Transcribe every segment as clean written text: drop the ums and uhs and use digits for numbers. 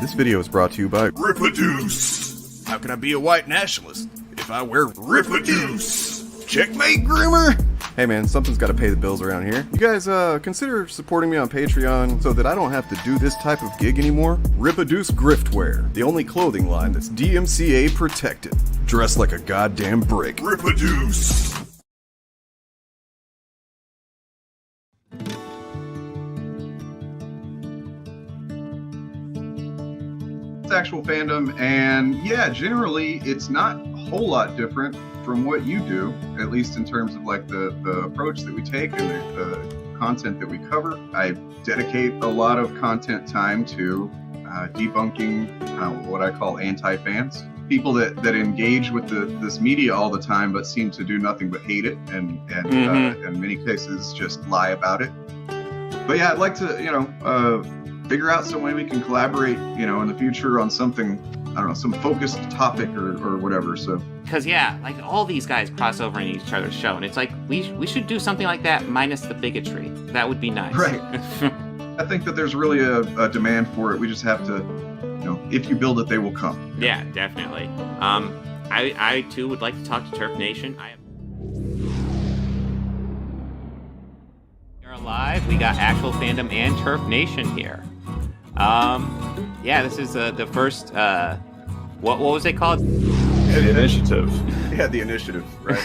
This video is brought to you by Reproduce. How can I be a white nationalist if I wear Reproduce? Checkmate, groomer. Hey man, something's got to pay the bills around here. You guys consider supporting me on Patreon so that I don't have to do this type of gig anymore? Reproduce Griftwear, the only clothing line that's DMCA protected. Dressed like a goddamn brick. Reproduce. It's actual fandom, and yeah, generally it's not a whole lot different from what you do, at least in terms of like the approach that we take and the content that we cover. I dedicate a lot of content time to debunking what I call anti-fans, people that engage with this media all the time but seem to do nothing but hate it and in many cases just lie about it. But yeah, I'd like to figure out some way we can collaborate, in the future on something, I don't know, some focused topic or whatever. So, because yeah, like all these guys cross over in each other's show, and it's like we should do something like that minus the bigotry. That would be nice. Right. I think that there's really a demand for it. We just have to, if you build it, they will come. Yeah, definitely. I too would like to talk to Turf Nation. You're alive. We got actual fandom and Turf Nation here. Yeah, this is the first, what was it called? The initiative. Yeah, the initiative, right?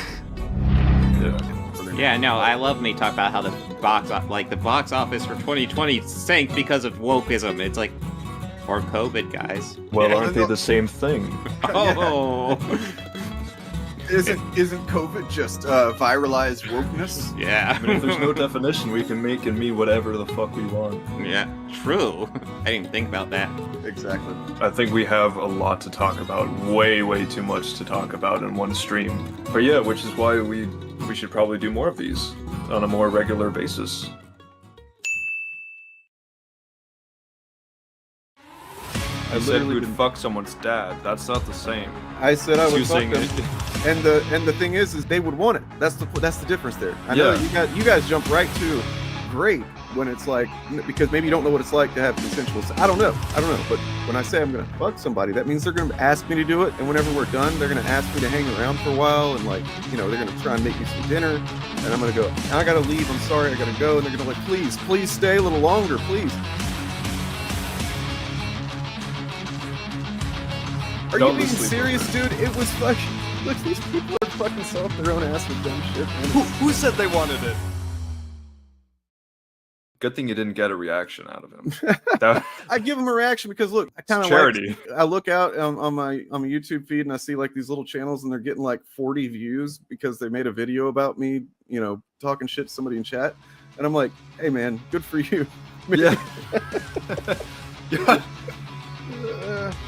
Yeah, no, I love me talk about how the box office for 2020 sank because of wokeism. It's like, or COVID, guys. Well, aren't they the same thing? Oh. Isn't COVID just viralized wokeness? Yeah. I mean, if there's no definition, we can make and mean whatever the fuck we want. Yeah, true. I didn't think about that. Exactly. I think we have a lot to talk about. Way, way too much to talk about in one stream. But yeah, which is why we should probably do more of these on a more regular basis. I said we'd fuck someone's dad. That's not the same. I said I would fuck Choosing them. And the thing is they would want it. That's the difference there. I know you guys jump right to great when it's like, because maybe you don't know what it's like to have consensual. I don't know. But when I say I'm gonna fuck somebody, that means they're gonna ask me to do it. And whenever we're done, they're gonna ask me to hang around for a while, and they're gonna try and make me some dinner. And I'm gonna go, I gotta leave. I'm sorry, I gotta go. And they're gonna please stay a little longer, please. Are you being serious, dude? It was fucking. Look, these people are fucking so up their own ass with dumb shit, man. Who said they wanted it? Good thing you didn't get a reaction out of him. I give him a reaction because look, I kind of charity. I look out on my YouTube feed and I see like these little channels and they're getting like 40 views because they made a video about me, talking shit to somebody in chat, and I'm like, hey man, good for you. Yeah. Yeah.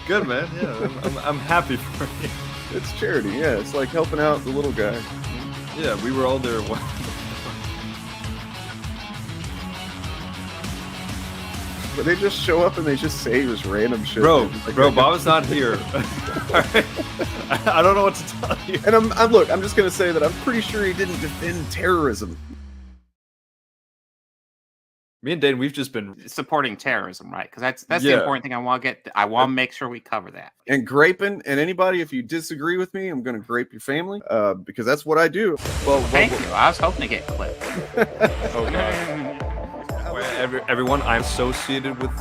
Good, man. Yeah, I'm happy for you. It's charity. Yeah, it's like helping out the little guy. Yeah, we were all there. But they just show up and they just say this random shit. Bro, Bob's not here. I don't know what to tell you. And I'm just gonna say that I'm pretty sure he didn't defend terrorism. Me and Dane, we've just been supporting terrorism, right? Because that's the important thing I want to get. I want to make sure we cover that. And graping, and anybody, if you disagree with me, I'm going to grape your family, because that's what I do. Well, thank you. I was hoping to get clipped. Oh god. Everyone, I'm associated with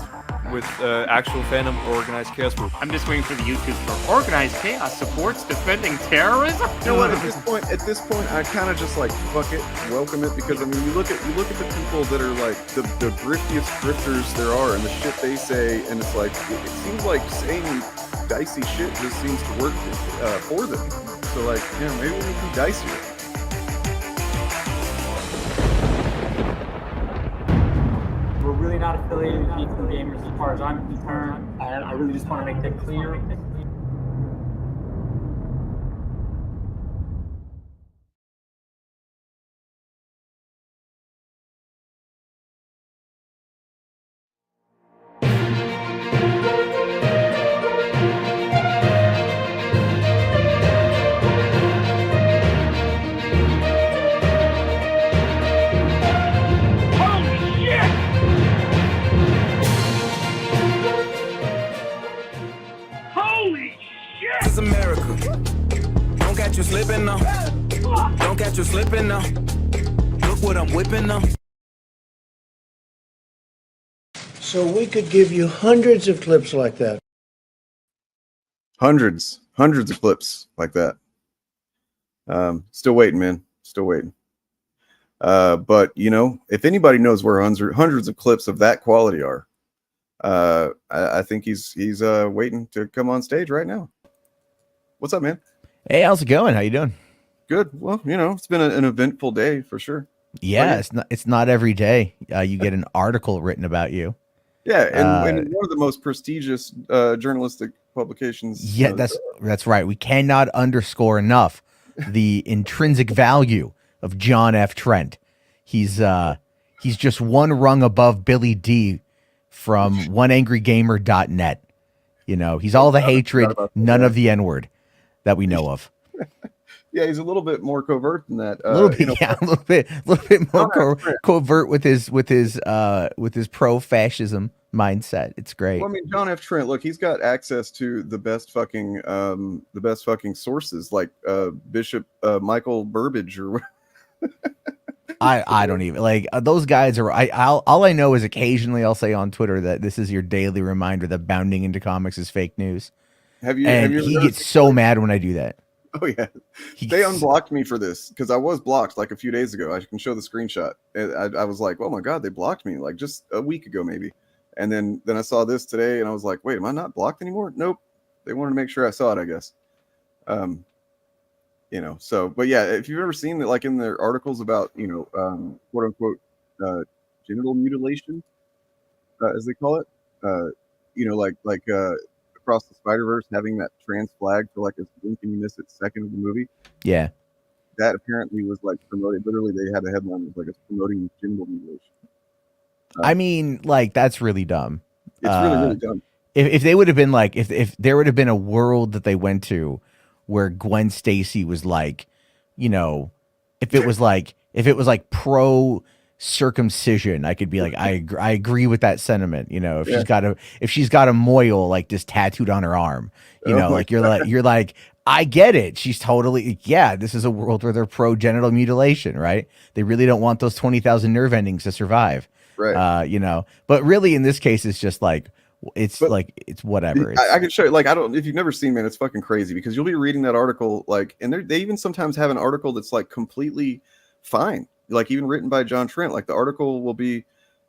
actual fandom organized chaos group. I'm just waiting for the YouTube for organized chaos supports defending terrorism. You know what? At this point, I kind of just like fuck it, welcome it, because I mean, you look at the people that are like the griftiest grifters there are, and the shit they say, and it's like it seems like saying dicey shit just seems to work for them. So like, maybe we can be dicier. We're really not affiliated with Geeks and Gamers as far as I'm concerned. I really just want to make that clear. is America. Don't catch you slipping now. Don't catch you slipping now. Look what I'm whipping now. So we could give you hundreds of clips like that. Hundreds of clips like that. Still waiting, man. Still waiting. But you know, if anybody knows where hundreds of clips of that quality are, I think he's waiting to come on stage right now. What's up, man? Hey, how's it going? How you doing? Good. Well, you know, it's been an eventful day for sure. Yeah, it's not every day you get an article written about you. Yeah, and one of the most prestigious journalistic publications. Yeah, that's right. We cannot underscore enough the intrinsic value of John F. Trent. He's just one rung above Billy D from oneangrygamer.net. You know, he's all the hatred, none of the N-word that we know of. Yeah, he's a little bit more covert than that. A little bit, a little bit more covert with his pro-fascism mindset. It's great. Well, I mean, John F. Trent, look, he's got access to the best fucking sources, like Bishop Michael Burbage or. I don't even like those guys are. All I know is occasionally I'll say on Twitter that this is your daily reminder that bounding into comics is fake news. He gets so mad when I do that. Oh yeah, they unblocked me for this because I was blocked like a few days ago. I can show the screenshot. I was like, oh my god, they blocked me like just a week ago maybe, and then I saw this today and I was like, wait, am I not blocked anymore? Nope. They wanted to make sure I saw it, I guess. You know, so but yeah, if you've ever seen that, like in their articles about quote unquote genital mutilation, as they call it, like Across the Spider-Verse having that trans flag for like a blink and you miss it second of the movie. Yeah. That apparently was like promoted. Literally, they had a headline that was like it's promoting genital mutilation. I mean, like that's really dumb. It's really dumb. If they would have been like, if there would have been a world that they went to where Gwen Stacy was like, you know, if it was like pro circumcision, I could be like, I agree with that sentiment. You know, if she's got a moil like just tattooed on her arm, you know, like you're like, I get it. She's totally, this is a world where they're pro genital mutilation, right? They really don't want those 20,000 nerve endings to survive. Right. You know, but really in this case, it's just like, it's whatever. I can show you, like, if you've never seen, man, it's fucking crazy because you'll be reading that article, like, and they even sometimes have an article that's like completely fine. Like even written by John Trent, like the article will be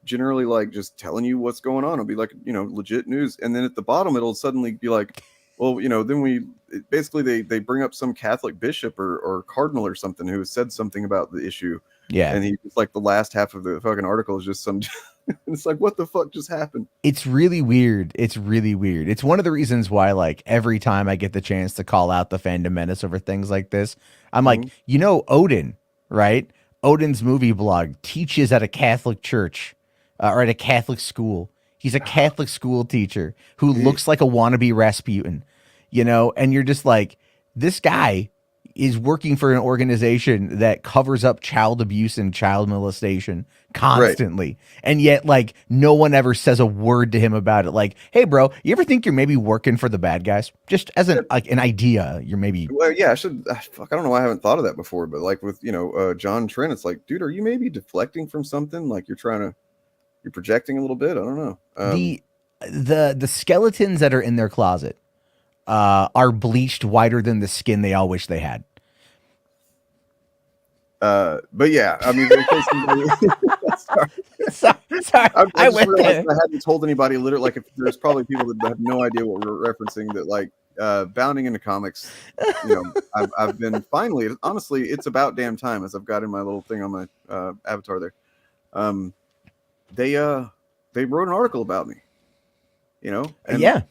generally like just telling you what's going on. It'll be like, you know, legit news. And then at the bottom, it'll suddenly be like, well, you know, then they bring up some Catholic bishop or cardinal or something who said something about the issue. Yeah. And it's like the last half of the fucking article is just some, it's like, what the fuck just happened? It's really weird. It's really weird. It's one of the reasons why, like, every time I get the chance to call out the Fandom Menace over things like this, I'm like, you know, Odin, right? Odin's movie blog teaches at a Catholic church or at a Catholic school. He's a Catholic school teacher who looks like a wannabe Rasputin, you know, and you're just like, this guy is working for an organization that covers up child abuse and child molestation constantly. Right. And yet, like, no one ever says a word to him about it. Like, hey, bro, you ever think you're maybe working for the bad guys? Just as an idea, you're maybe. Well, yeah, I don't know why I haven't thought of that before, but like with, John Trent, it's like, dude, are you maybe deflecting from something? Like you're projecting a little bit. I don't know. The skeletons that are in their closet are bleached whiter than the skin they all wish they had. But yeah, I mean, sorry. I realized I hadn't told anybody. Literally, like, if there's probably people that have no idea what we're referencing. That like bounding into comics. You know, I've been finally. Honestly, it's about damn time. As I've got in my little thing on my avatar there. They wrote an article about me. You know, and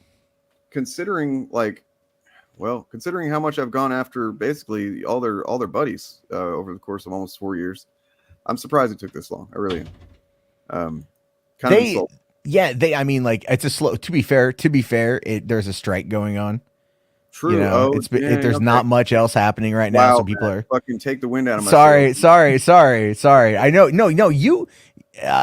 considering how much I've gone after basically all their buddies over the course of almost 4 years, I'm surprised it took this long. I really am. I mean, like, it's a slow. To be fair, there's a strike going on. True. You know, there's not much else happening right now, so people are fucking take the wind out of my Sorry. I know. No, you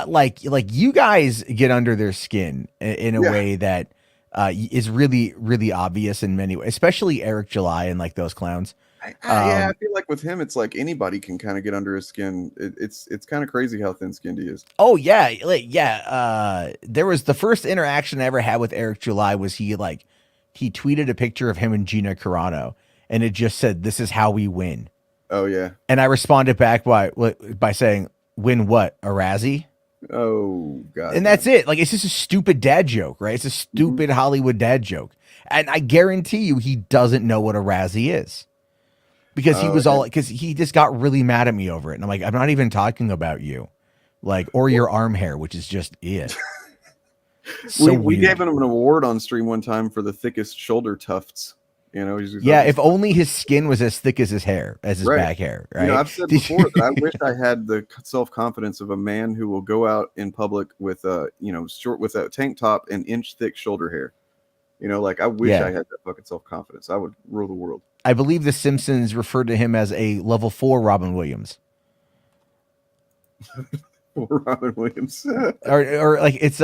like you guys get under their skin in a way that is really, really obvious in many ways, especially Eric July and like those clowns. Yeah, I feel like with him, it's like anybody can kind of get under his skin. It's kind of crazy how thin-skinned he is. Oh yeah, there was the first interaction I ever had with Eric July was he tweeted a picture of him and Gina Carano, and it just said, "This is how we win." Oh yeah, and I responded back by saying, "Win what? A Razzie?" Oh god, and that's it. Like, it's just a stupid dad joke, right? It's a stupid Hollywood dad joke, and I guarantee you, he doesn't know what a Razzie is. Because he just got really mad at me over it. And I'm like, I'm not even talking about you. Like, or your arm hair, which is just it. So we gave him an award on stream one time for the thickest shoulder tufts. You know, if only his skin was as thick as his hair, as his back hair, right? You know, I've said before that I wish I had the self-confidence of a man who will go out in public with with a tank top and inch thick shoulder hair. You know, like I wish I had that fucking self-confidence. I would rule the world. I believe The Simpsons referred to him as a level 4 Robin Williams. Robin Williams. or like there's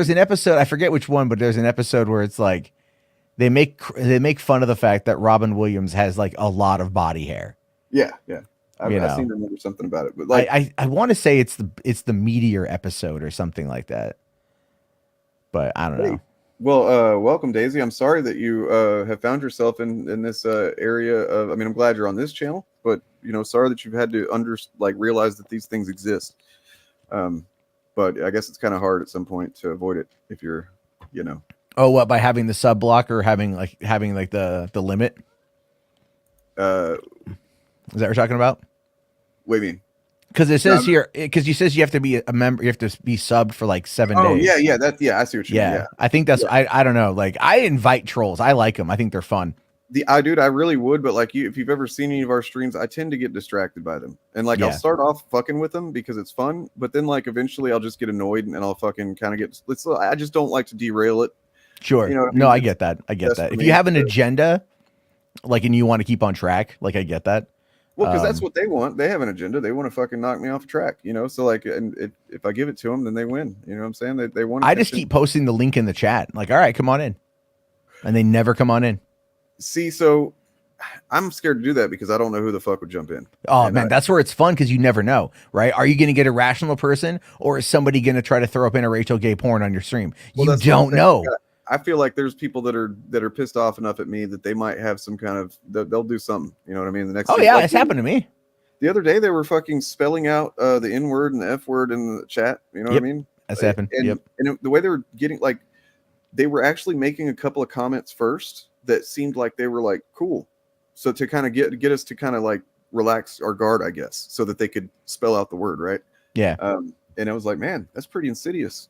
an episode, I forget which one, but there's an episode where it's like they make fun of the fact that Robin Williams has like a lot of body hair. Yeah. I've seen remember something about it, but like I want to say it's the Meteor episode or something like that. But I don't know. Well, welcome, Daisy. I'm sorry that you have found yourself in this area of. I mean, I'm glad you're on this channel, but sorry that you've had to realize that these things exist. But I guess it's kind of hard at some point to avoid it if you're, Oh, what, by having the sub block or having the limit? Is that what you're talking about? What do you mean? Because it says here, because you says you have to be a member, you have to be subbed for like 7 days. Oh yeah, I see what you mean. Yeah, I think that's I don't know. Like, I invite trolls. I like them. I think they're fun. I really would, but like if you've ever seen any of our streams, I tend to get distracted by them, and I'll start off fucking with them because it's fun, but then eventually I'll just get annoyed and I'll fucking kind of get. I just don't like to derail it. Sure. No, I get that. If you have an agenda, and you want to keep on track, I get that. Well, because that's what they want. They have an agenda. They want to fucking knock me off track, So and if I give it to them, then they win. You know what I'm saying? They want. I just keep posting the link in the chat. Like, all right, come on in, and they never come on in. See, so I'm scared to do that because I don't know who the fuck would jump in. Oh man, that's where it's fun because you never know, right? Are you going to get a rational person, or is somebody going to try to throw up interracial gay porn on your stream? You don't know. I feel like there's people that are pissed off enough at me that they might have some kind of they'll do something. You know what I mean? The next. Oh yeah, it's happened to me. The other day they were fucking spelling out the N word and the F word in the chat. You know what I mean? That's happened. And the way they were getting they were actually making a couple of comments first that seemed like they were cool. So to kind of get us to kind of relax our guard, I guess, so that they could spell out the word, right? Yeah. And I was like, man, that's pretty insidious.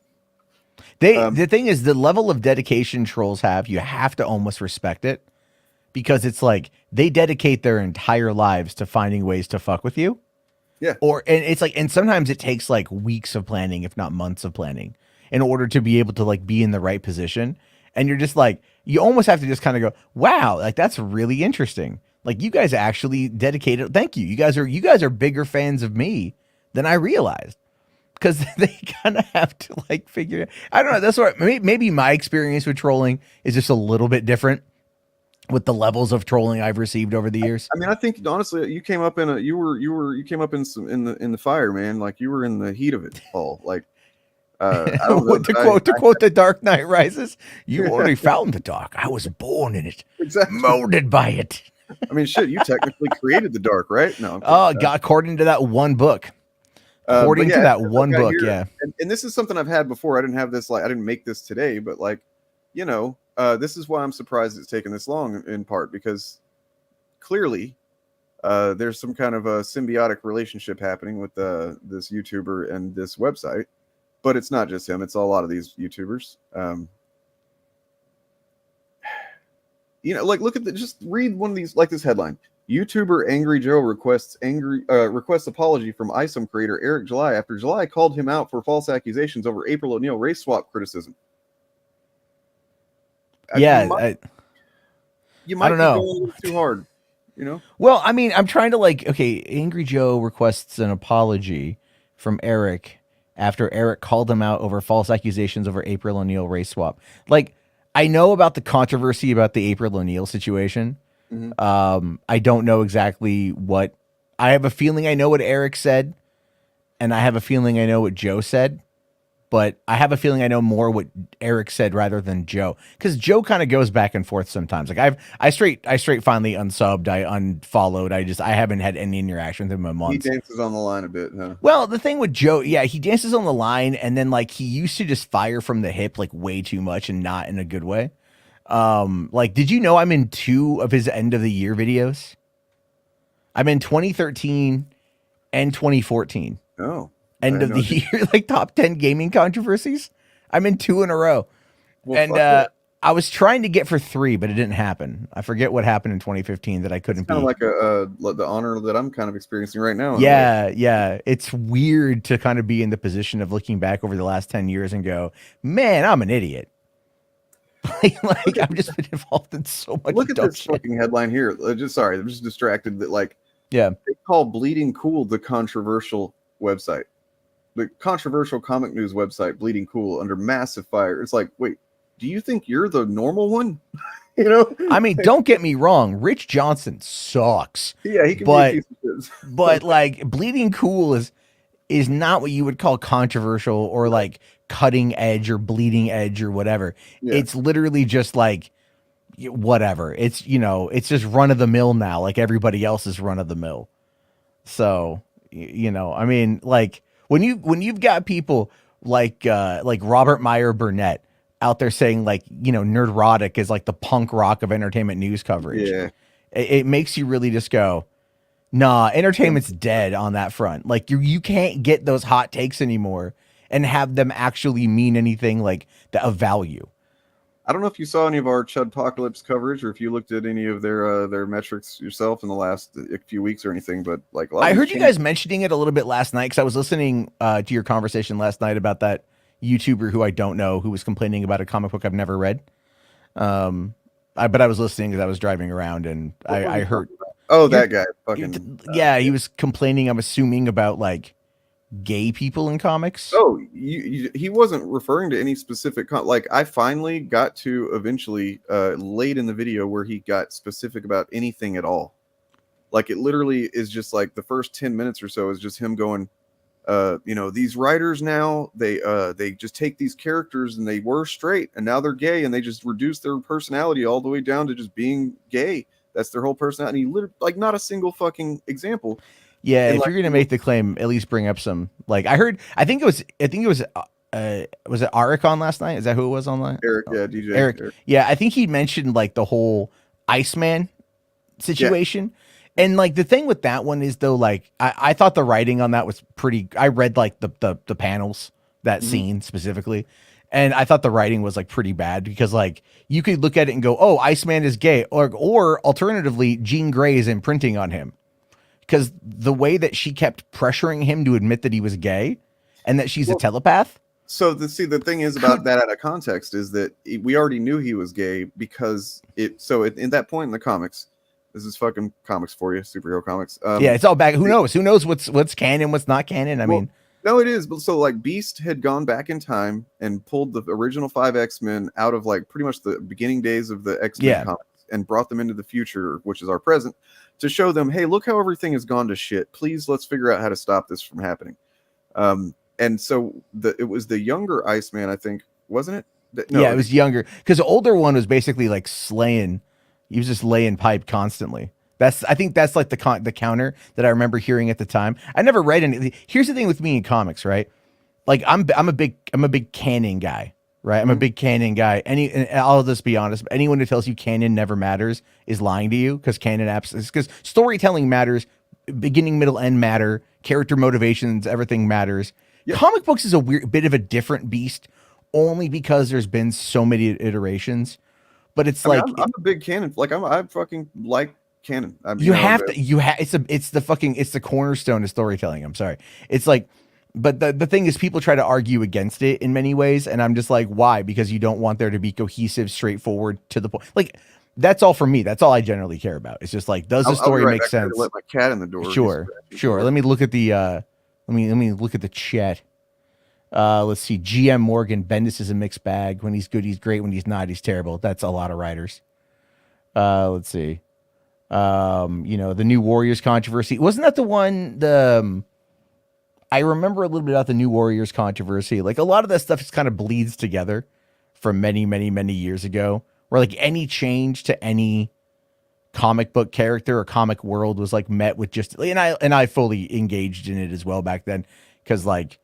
The thing is, the level of dedication trolls have, you have to almost respect it, because it's like they dedicate their entire lives to finding ways to fuck with you. Yeah. And sometimes it takes weeks of planning, if not months of planning, in order to be able to be in the right position. And you're just you almost have to just kind of go, wow, that's really interesting. You guys actually dedicated. Thank you. You guys are bigger fans of me than I realized. Because they kind of have to figure it. I don't know. That's what maybe my experience with trolling is just a little bit different with the levels of trolling I've received over the years. I mean, I think honestly, you came up in you came up in the fire, man. You were in the heat of it all. I don't know, to quote The Dark Knight Rises, you already found the dark. I was born in it, exactly, molded by it. I mean, shit, you technically created the dark, right? No. God, according to that one book. According to that one book, here, and this is something I've had before. I didn't have this, I didn't make this today, but this is why I'm surprised it's taken this long, in part because clearly there's some kind of a symbiotic relationship happening with this YouTuber and this website, but it's not just him; it's a lot of these YouTubers. Look at just read one of these, this headline. YouTuber Angry Joe requests apology from ISOM creator Eric July after July called him out for false accusations over April O'Neil race swap criticism. Yeah, you might don't be know. going a little too hard, Well, I mean, I'm trying to okay, Angry Joe requests an apology from Eric after Eric called him out over false accusations over April O'Neil race swap. I know about the controversy about the April O'Neil situation. I don't know exactly what. I have a feeling I know what Eric said, and I have a feeling I know what Joe said, but I have a feeling I know more what Eric said rather than Joe, because Joe kind of goes back and forth sometimes. Like I straight finally unsubbed, I unfollowed, I haven't had any interaction with him in months. He dances on the line a bit, huh? Well, the thing with Joe, yeah, he dances on the line, and then like he used to just fire from the hip like way too much and not in a good way. Like, did you know I'm in 2 of his end of the year videos? I'm in 2013 and 2014. Oh, end of the year, like top 10 gaming controversies. I'm in 2 in a row. Well, and I was trying to get for 3, but it didn't happen. I forget what happened in 2015 that I couldn't be. Kind of like the honor that I'm kind of experiencing right now. Yeah, yeah. It's weird to kind of be in the position of looking back over the last 10 years and go, man, I'm an idiot. like I've just been involved in so much. Look at this fucking headline here. I'm just distracted. That like, yeah, they call Bleeding Cool the controversial website, the controversial comic news website. Bleeding Cool under massive fire. It's like, wait, do you think you're the normal one? You know, I mean, don't get me wrong. Rich Johnson sucks. Yeah, he can be a piece of shit. But like, Bleeding Cool is not what you would call controversial or like cutting edge or bleeding edge or whatever. Yeah. It's literally just like whatever. It's, you know, it's just run of the mill now, like everybody else is run of the mill. So, you know, I mean, like when you've got people like Robert Meyer Burnett out there saying like, you know, Nerdrotic is like the punk rock of entertainment news coverage. Yeah. It makes you really just go, nah, entertainment's dead on that front. Like you can't get those hot takes anymore and have them actually mean anything like of value. I don't know if you saw any of our CHUDBLOCK coverage or if you looked at any of their metrics yourself in the last few weeks or anything, but like I heard you guys mentioning it a little bit last night because I was listening to your conversation last night about that YouTuber who I don't know who was complaining about a comic book I've never read. But I was listening because I was driving around and I heard. Oh, that guy. Fucking. Yeah, he was complaining, I'm assuming, about like gay people in comics. Oh, he wasn't referring to any specific like I finally got to eventually late in the video where he got specific about anything at all. Like it literally is just like the first 10 minutes or so is just him going, you know, these writers now they just take these characters and they were straight and now they're gay and they just reduce their personality all the way down to just being gay. That's their whole personality. Literally, like not a single fucking example. Yeah, and if you're gonna make the claim, at least bring up some. Like I think it was it Arik on last night? Is that who it was online? Eric, yeah, DJ Eric. Yeah, I think he mentioned like the whole Iceman situation. Yeah. And like the thing with that one is though, like I thought the writing on that was pretty. I read like the panels, that scene specifically, and I thought the writing was like pretty bad because like you could look at it and go, oh, Iceman is gay, or alternatively, Jean Grey is imprinting on him. Because the way that she kept pressuring him to admit that he was gay and that she's a telepath. So the thing is about that out of context is that we already knew he was gay because in that point in the comics, this is fucking comics for you, superhero comics. Yeah, it's all back. Who knows? Who knows what's canon, what's not canon? I mean, no, it is. But so like Beast had gone back in time and pulled the original 5 X-Men out of like pretty much the beginning days of the X-Men comics and brought them into the future, which is our present, to show them, hey, look how everything has gone to shit. Please, let's figure out how to stop this from happening. And so it was the younger Iceman, I think, wasn't it? No, it was younger because the older one was basically like slaying. He was just laying pipe constantly. I think that's like the counter that I remember hearing at the time. I never read any. Here's the thing with me in comics, right? Like I'm a big canon guy. Right, I'm a big canon guy. And I'll just be honest. Anyone who tells you canon never matters is lying to you because canon because storytelling matters, beginning, middle, end matter, character motivations, everything matters. Yep. Comic books is a weird bit of a different beast, only because there's been so many iterations. But it's I'm a big canon. Like I fucking like canon. It's the cornerstone of storytelling. I'm sorry. It's like. But the thing is, people try to argue against it in many ways, and I'm just like, why? Because you don't want there to be cohesive, straightforward, to the point. Like, that's all for me. That's all I generally care about. It's just like, does the story make sense? Let my cat in the door. Sure. Let me look at the let me look at the chat. Let's see. GM Morgan, Bendis is a mixed bag. When he's good, he's great. When he's not, he's terrible. That's a lot of writers. Let's see. The New Warriors controversy. Wasn't that the one, I remember a little bit about the New Warriors controversy. Like, a lot of that stuff just kind of bleeds together from many, many, many years ago, where like any change to any comic book character or comic world was like met with just, and I fully engaged in it as well back then. Cause like,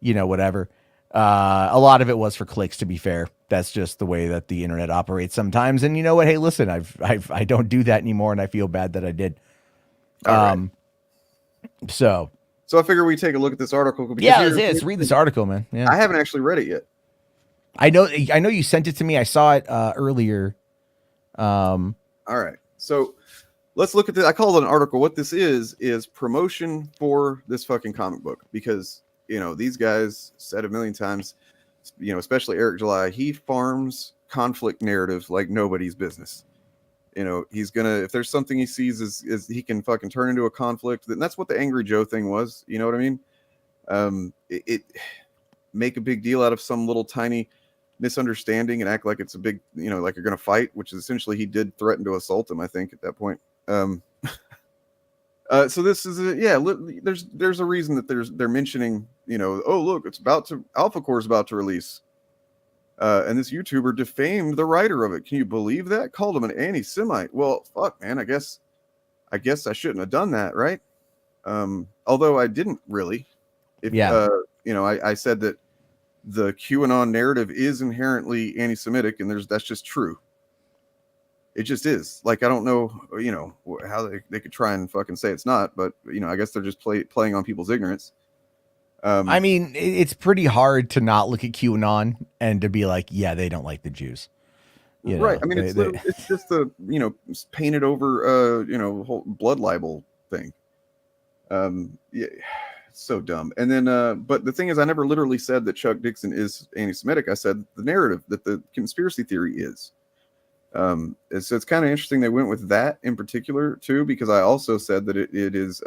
whatever. A lot of it was for clicks, to be fair. That's just the way that the internet operates sometimes. And you know what? Hey, listen, I don't do that anymore, and I feel bad that I did. Right. So I figure we take a look at this article. Let's read this article, man. Yeah, I haven't actually read it yet. I know you sent it to me. I saw it earlier. All right. So let's look at this. I call it an article. What this is promotion for this fucking comic book, because these guys said a million times, especially Eric July, he farms conflict narrative like nobody's business. He's gonna, if there's something he sees is he can fucking turn into a conflict. And that's what the Angry Joe thing was. You know what I mean? It make a big deal out of some little tiny misunderstanding and act like it's a big, like you're gonna fight, which is essentially he did threaten to assault him, I think, at that point. So this is there's a reason that they're mentioning, oh look, Alpha Core is about to release, and this YouTuber defamed the writer of it. Can you believe that? Called him an anti-Semite. Well, fuck, man. I guess I shouldn't have done that, right? Although I didn't really. I said that the QAnon narrative is inherently anti-Semitic, and that's just true. It just is. Like, I don't know, how they could try and fucking say it's not, but I guess they're just playing on people's ignorance. I mean, it's pretty hard to not look at QAnon and to be like, yeah, they don't like the Jews. Right. I mean, it's just the painted over whole blood libel thing. Yeah, it's so dumb. And then but the thing is, I never literally said that Chuck Dixon is anti-Semitic. I said the narrative, that the conspiracy theory is. So it's kind of interesting they went with that in particular too, because I also said that it is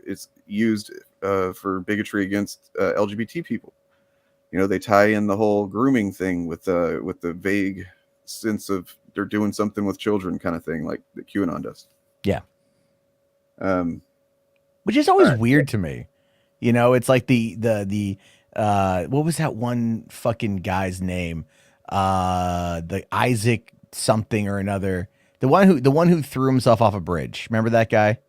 it's used for bigotry against LGBT people. They tie in the whole grooming thing with the vague sense of they're doing something with children kind of thing, like that QAnon does. Yeah. Which is always weird to me. It's like the what was that one fucking guy's name? The Isaac something or another, the one who threw himself off a bridge. Remember that guy?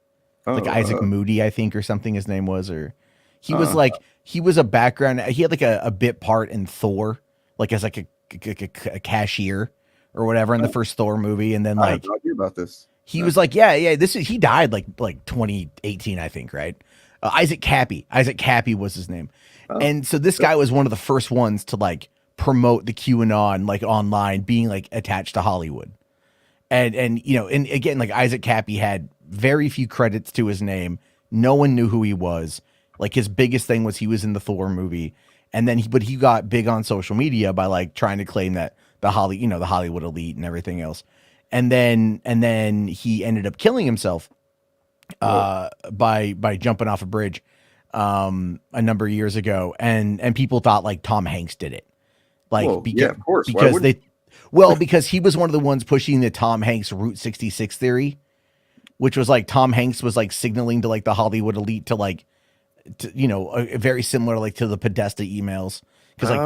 Like Isaac Moody, I think, or something his name was, or he was he was a background. He had like a bit part in Thor, like as like a cashier or whatever in the first Thor movie. And then I have no idea about this. He was like, he died like 2018, I think, right? Isaac Cappy was his name. And so this guy was one of the first ones to like promote the QAnon like online, being like attached to Hollywood. And again, like Isaac Cappy had very few credits to his name. No one knew who he was. Like his biggest thing was he was in the Thor movie. And then he got big on social media by like trying to claim that the Hollywood elite and everything else. And then he ended up killing himself by jumping off a bridge a number of years ago. And people thought like Tom Hanks did it. Like, of course. Because he was one of the ones pushing the Tom Hanks Route 66 theory, which was like Tom Hanks was like signaling to like the Hollywood elite to like, very similar like to the Podesta emails. Because like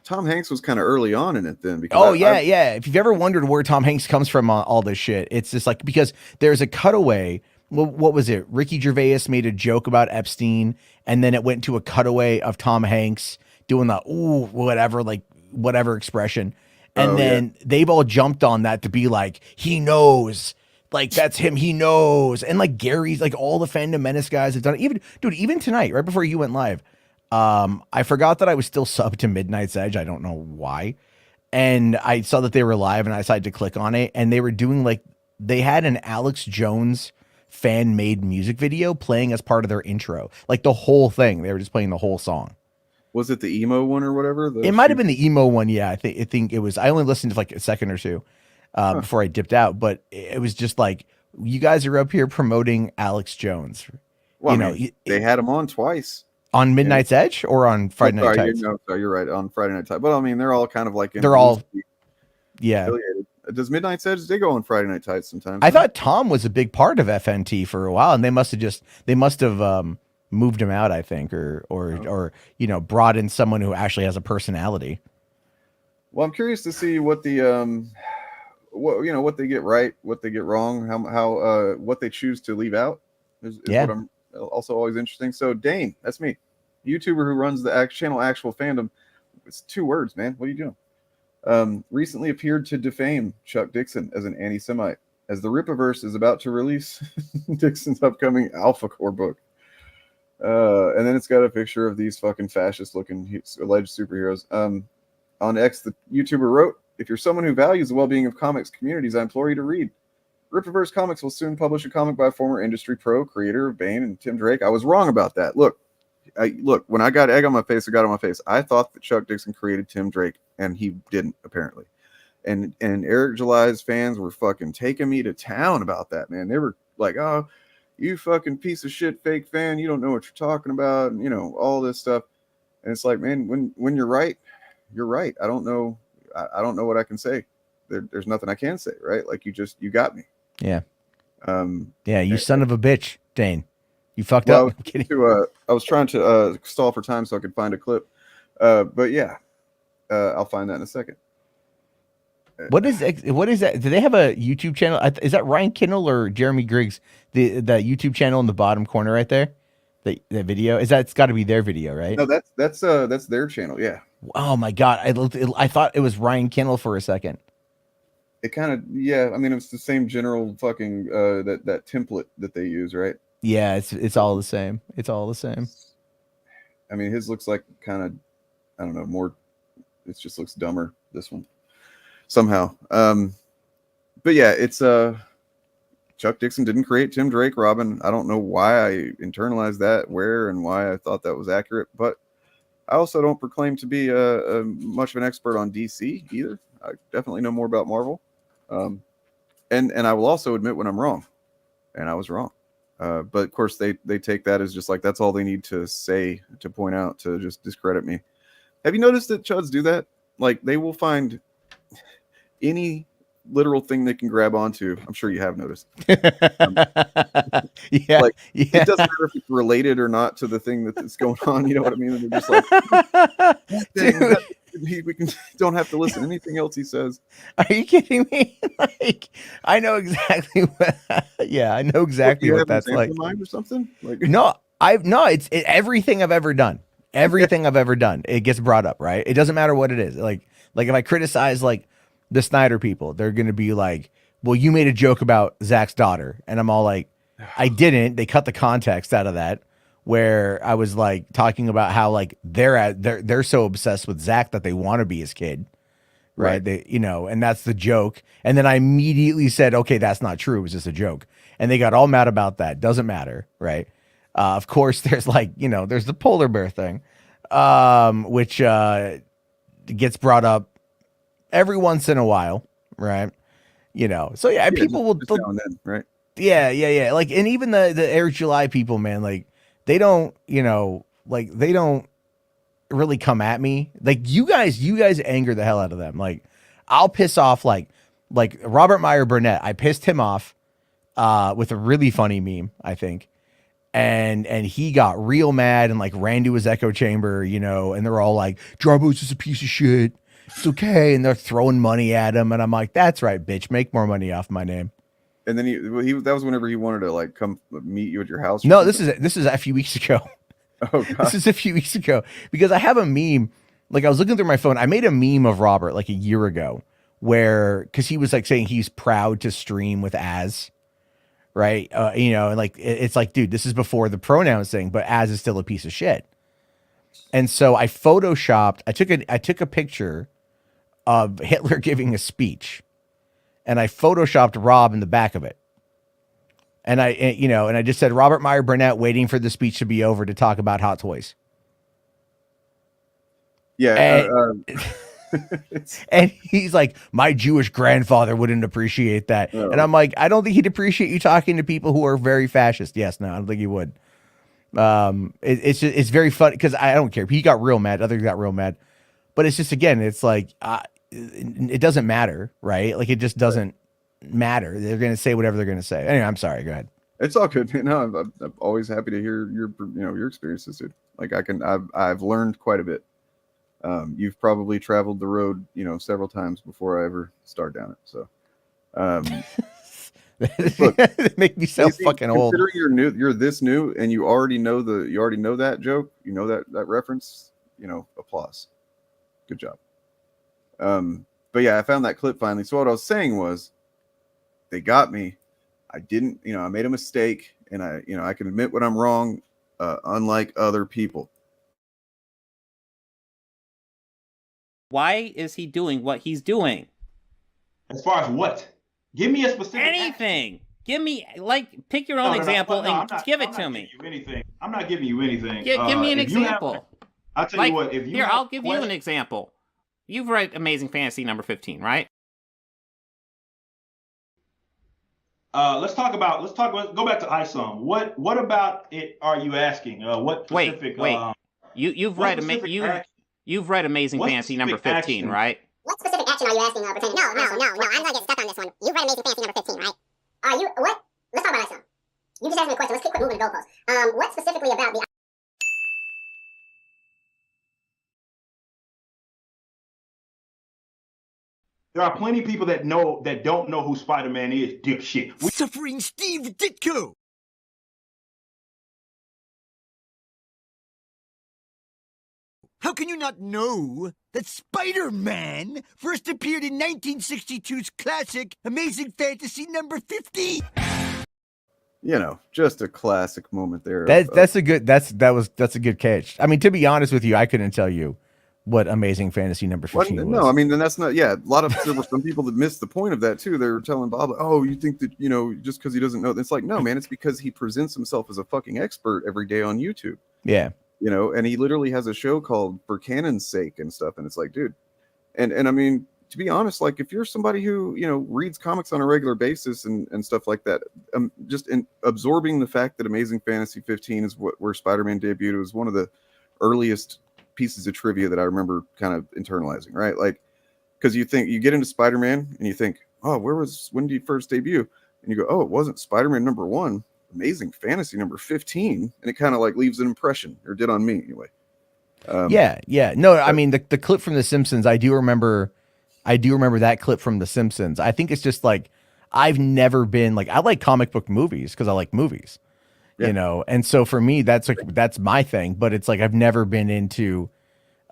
Tom Hanks was kind of early on in it then. Because If you've ever wondered where Tom Hanks comes from on all this shit, it's just like, because there's a cutaway. Well, what was it? Ricky Gervais made a joke about Epstein, and then it went to a cutaway of Tom Hanks doing the ooh whatever expression, and they've all jumped on that to be like, he knows, like that's him, he knows, and like Gary's, like all the Fandom Menace guys have done it. Even tonight, right before you went live, I forgot that I was still subbed to Midnight's Edge. I don't know why, and I saw that they were live, and I decided to click on it, and they were doing like they had an Alex Jones fan made music video playing as part of their intro, like the whole thing. They were just playing the whole song. Was it the emo one or whatever? It might have been the emo one. Yeah, I think it was. I only listened to like a second or two before I dipped out. But it was just like, you guys are up here promoting Alex Jones. Well, they had him on twice. On Midnight's Edge or on Friday Night Tights? Sorry, you're right, on Friday Night Tights. But I mean, they're all kind of like they're all yeah. affiliated. Does Midnight's Edge, they go on Friday Night Tights sometimes? I thought Tom was a big part of FNT for a while, and they must have moved him out, I think, or you know, brought in someone who actually has a personality. Well, I'm curious to see what the what they get right, what they get wrong, how what they choose to leave out is what I'm also always interesting. So Dane, that's me, YouTuber who runs the channel Actual Fandom. It's 2 words, man. What are you doing? Recently appeared to defame Chuck Dixon as an anti-Semite, as the Rippaverse is about to release Dixon's upcoming Alpha Core book. And then it's got a picture of these fucking fascist-looking alleged superheroes. On X, the YouTuber wrote, "If you're someone who values the well-being of comics communities, I implore you to read. Rippaverse Comics will soon publish a comic by former industry pro, creator of Bane and Tim Drake." I was wrong about that. Look, when I got egg on my face, I got on my face. I thought that Chuck Dixon created Tim Drake, and he didn't, apparently. And Eric July's fans were fucking taking me to town about that, man. They were like, "Oh, you fucking piece of shit fake fan, you don't know what you're talking about," and, you know, all this stuff. And it's like, man, when you're right, you're right. I don't know what I can say. There's nothing I can say, right? Like, you got me. Yeah. Yeah, you son of a bitch, Dane. You fucked up. I'm kidding. I was trying to stall for time so I could find a clip. But yeah, I'll find that in a second. What is that? Do they have a YouTube channel? Is that Ryan Kindle or Jeremy Griggs? The YouTube channel in the bottom corner right there. The video is that? It's got to be their video, right? No, that's their channel. Yeah. Oh my god, I thought it was Ryan Kindle for a second. It kind of, yeah. I mean, it's the same general fucking that template that they use, right? Yeah, it's all the same. It's all the same. I mean, his looks like kind of, I don't know, more. It just looks dumber. This one somehow. But yeah, it's Chuck Dixon didn't create Tim Drake, Robin. I don't know why I internalized that, where and why I thought that was accurate, but I also don't proclaim to be much of an expert on DC either. I definitely know more about Marvel. And I will also admit when I'm wrong, and I was wrong. But of course they take that as just like, that's all they need to say, to point out, to just discredit me. Have you noticed that Chuds do that? Like, they will find any literal thing they can grab onto. I'm sure you have noticed. Yeah, like, yeah. It doesn't matter if it's related or not to the thing that's going on. You know what I mean? And they're just like, we don't have to listen to anything else he says. Are you kidding me? Like, I know exactly what. Yeah, I know exactly what that's like. Mind or something? Like, it's everything I've ever done. Everything I've ever done, it gets brought up, right? It doesn't matter what it is. Like if I criticize like the Snyder people, they're gonna be like, "Well, you made a joke about Zach's daughter," and I'm all like, "I didn't." They cut the context out of that, where I was like talking about how like they're so obsessed with Zach that they want to be his kid, right? They, you know, and that's the joke. And then I immediately said, "Okay, that's not true. It was just a joke," and they got all mad about that. Doesn't matter, right? Of course, there's like, you know, there's the polar bear thing, which gets brought up every once in a while, right? You know, so yeah, people will, just now and then, right? Yeah. Like, and even the Eric July people, man, like they don't, you know, like they don't really come at me. Like you guys anger the hell out of them. Like I'll piss off like Robert Meyer Burnett. I pissed him off with a really funny meme, I think. And he got real mad and like ran to his echo chamber, you know, and they're all like, "Jarbo's just a piece of shit. It's okay." And they're throwing money at him. And I'm like, "That's right, bitch. Make more money off my name." And then he that was whenever he wanted to like come meet you at your house. No, this is a few weeks ago. Oh, God. This is a few weeks ago, because I have a meme. Like I was looking through my phone. I made a meme of Robert like a year ago because he was like saying he's proud to stream with Az. Right. You know, and like, it's like, dude, this is before the pronouns thing, but Az is still a piece of shit. And so I photoshopped, I took a picture of Hitler giving a speech and I photoshopped Rob in the back of it. And I just said, "Robert Meyer Burnett waiting for the speech to be over to talk about Hot Toys." Yeah. And he's like, "My Jewish grandfather wouldn't appreciate that." Oh. And I'm like, "I don't think he'd appreciate you talking to people who are very fascist." Yes, no, I don't think he would. It's very funny because I don't care. He got real mad. Others got real mad. But it's just, again, it's like, it doesn't matter, right? Like, it just doesn't matter. They're going to say whatever they're going to say. Anyway, I'm sorry. Go ahead. It's all good. I'm always happy to hear your experiences, dude. Like I've learned quite a bit. You've probably traveled the road, several times before I ever start down it. So, look, make me sound fucking old. Considering you're this new, and you already know that joke, that reference, applause. Good job. But yeah, I found that clip finally. So what I was saying was, they got me. I didn't, I made a mistake, and I can admit when I'm wrong, unlike other people. Why is he doing what he's doing? As far as what? Give me a specific anything. Action. Give me pick your own example and give it to me. I'm not giving you anything. Give me an example. I'll tell you what. I'll give you an example. You've read Amazing Fantasy number 15, right? Let's talk about. Go back to ISOM. What about it? Are you asking? What specific? Wait. You've read Amazing Fantasy number 15, action? Right? What specific action are you asking? Pretending? No. I'm gonna get stuck on this one. You've read Amazing Fantasy number 15, right? Are you what? Let's talk about ISOM. You just asked me a question. Let's quit moving the goalposts. What specifically about the? There are plenty of people that don't know who Spider-Man is, dipshit. Suffering Steve Ditko. How can you not know that Spider-Man first appeared in 1962's classic Amazing Fantasy number 50? Just a classic moment there. That's a good catch. I mean, to be honest with you, I couldn't tell you what Amazing Fantasy number 15 was. No, I mean, then that's not. Yeah, there were some people that missed the point of that too. They were telling Bob, "Oh, you think that just because he doesn't know?" It's like, no, man, it's because he presents himself as a fucking expert every day on YouTube. Yeah, and he literally has a show called For Canon's Sake and stuff. And it's like, dude, and I mean, to be honest, like if you're somebody who reads comics on a regular basis and stuff like that, just in absorbing the fact that Amazing Fantasy 15 is where Spider-Man debuted, it was one of the earliest pieces of trivia that I remember kind of internalizing, right? Like, because you get into Spider-Man and you think, oh, when did he first debut? And you go, oh, it wasn't Spider-Man number 1, Amazing Fantasy number 15, and it kind of like leaves an impression, or did on me anyway. Yeah. No, I mean the clip from The Simpsons, I do remember that clip from The Simpsons. I think it's just like I've never been like, I like comic book movies because I like movies. Yeah. And so for me, that's my thing, but it's like, I've never been into,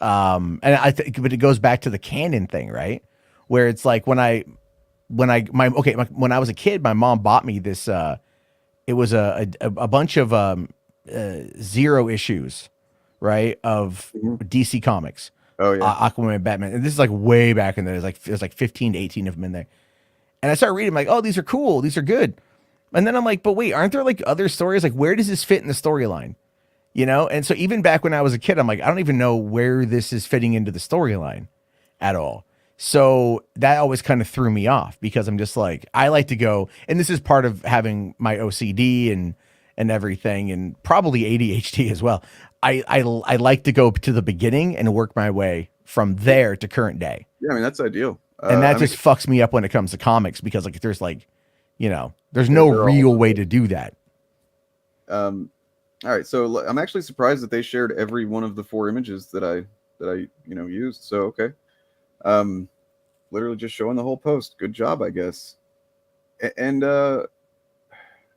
and I think, but it goes back to the canon thing, right? Where it's like when I was a kid, my mom bought me this, it was a bunch of, 0 issues, right? Of DC comics. Oh yeah. Aquaman, Batman. And this is like way back in there. There's like 15 to 18 of them in there. And I started reading, like, oh, these are cool. These are good. And then I'm like, but wait, aren't there like other stories? Like, where does this fit in the storyline? And so even back when I was a kid, I'm like, I don't even know where this is fitting into the storyline at all. So that always kind of threw me off because I'm just like, I like to go, and this is part of having my OCD and everything, and probably ADHD as well. I like to go to the beginning and work my way from there to current day. Yeah, I mean, that's ideal. And that just fucks me up when it comes to comics because like there's like, there's no real way to do that. All right, so I'm actually surprised that they shared every one of the 4 images that I used. So okay, literally just showing the whole post. Good job, I guess. And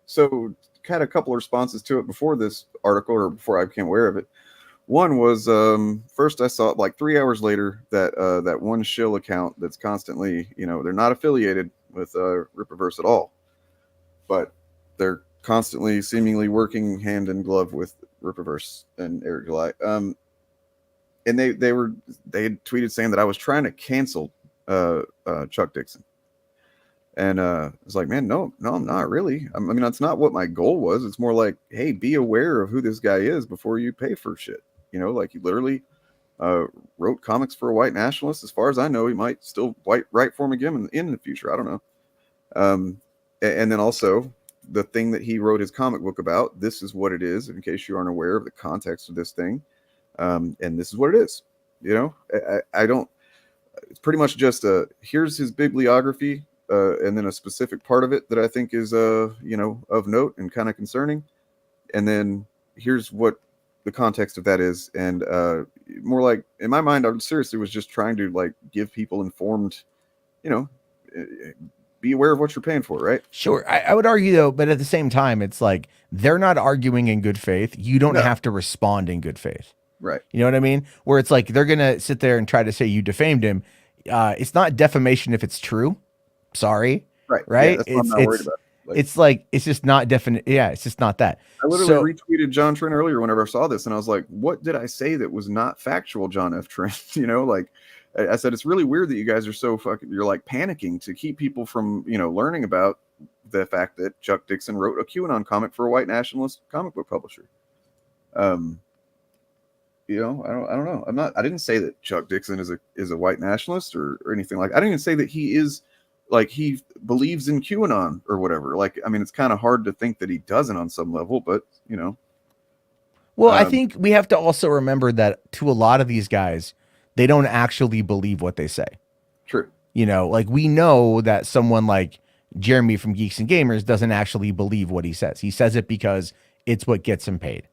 so had a couple of responses to it before this article, or before I became aware of it. One was first I saw it like 3 hours later that one shill account that's constantly, they're not affiliated with Rippaverse at all, but they're constantly seemingly working hand in glove with Rippaverse and Eric July. And they had tweeted saying that I was trying to cancel Chuck Dixon. And I was like, man, no, I'm not really. I mean, that's not what my goal was. It's more like, hey, be aware of who this guy is before you pay for shit. Like he literally wrote comics for a white nationalist. As far as I know, he might still write for him again in the future. I don't know. And then also the thing that he wrote his comic book about. This is what it is, in case you aren't aware of the context of this thing. And this is what it is. You know, I don't, it's pretty much just here's his bibliography, and then a specific part of it that I think is, you know, of note and kind of concerning. And then here's what the context of that is. And more like, in my mind, I seriously was just trying to like give people informed, you know, be aware of what you're paying for, right? Sure. I would argue though, but at the same time, it's like they're not arguing in good faith. You don't have to respond in good faith. Right. You know what I mean? Where it's like they're going to sit there and try to say you defamed him. It's not defamation if it's true. Sorry. Right. Right. Yeah, that's what I'm not worried about. It's like, it's just not definite. Yeah. It's just not that. I literally retweeted John Trent earlier whenever I saw this, and I was like, what did I say that was not factual, John F. Trent? You know, like I said, it's really weird that you guys are so fucking, you're like panicking to keep people from, you know, learning about the fact that Chuck Dixon wrote a QAnon comic for a white nationalist comic book publisher. You know, I don't know. I didn't say that Chuck Dixon is a white nationalist or anything like, I didn't even say that he is like, he believes in QAnon or whatever. Like, I mean, it's kind of hard to think that he doesn't on some level, but you know. Well, I think we have to also remember that to a lot of these guys, they don't actually believe what they say. True. You know, like we know that someone like Jeremy from Geeks and Gamers doesn't actually believe what he says. He says it because it's what gets him paid.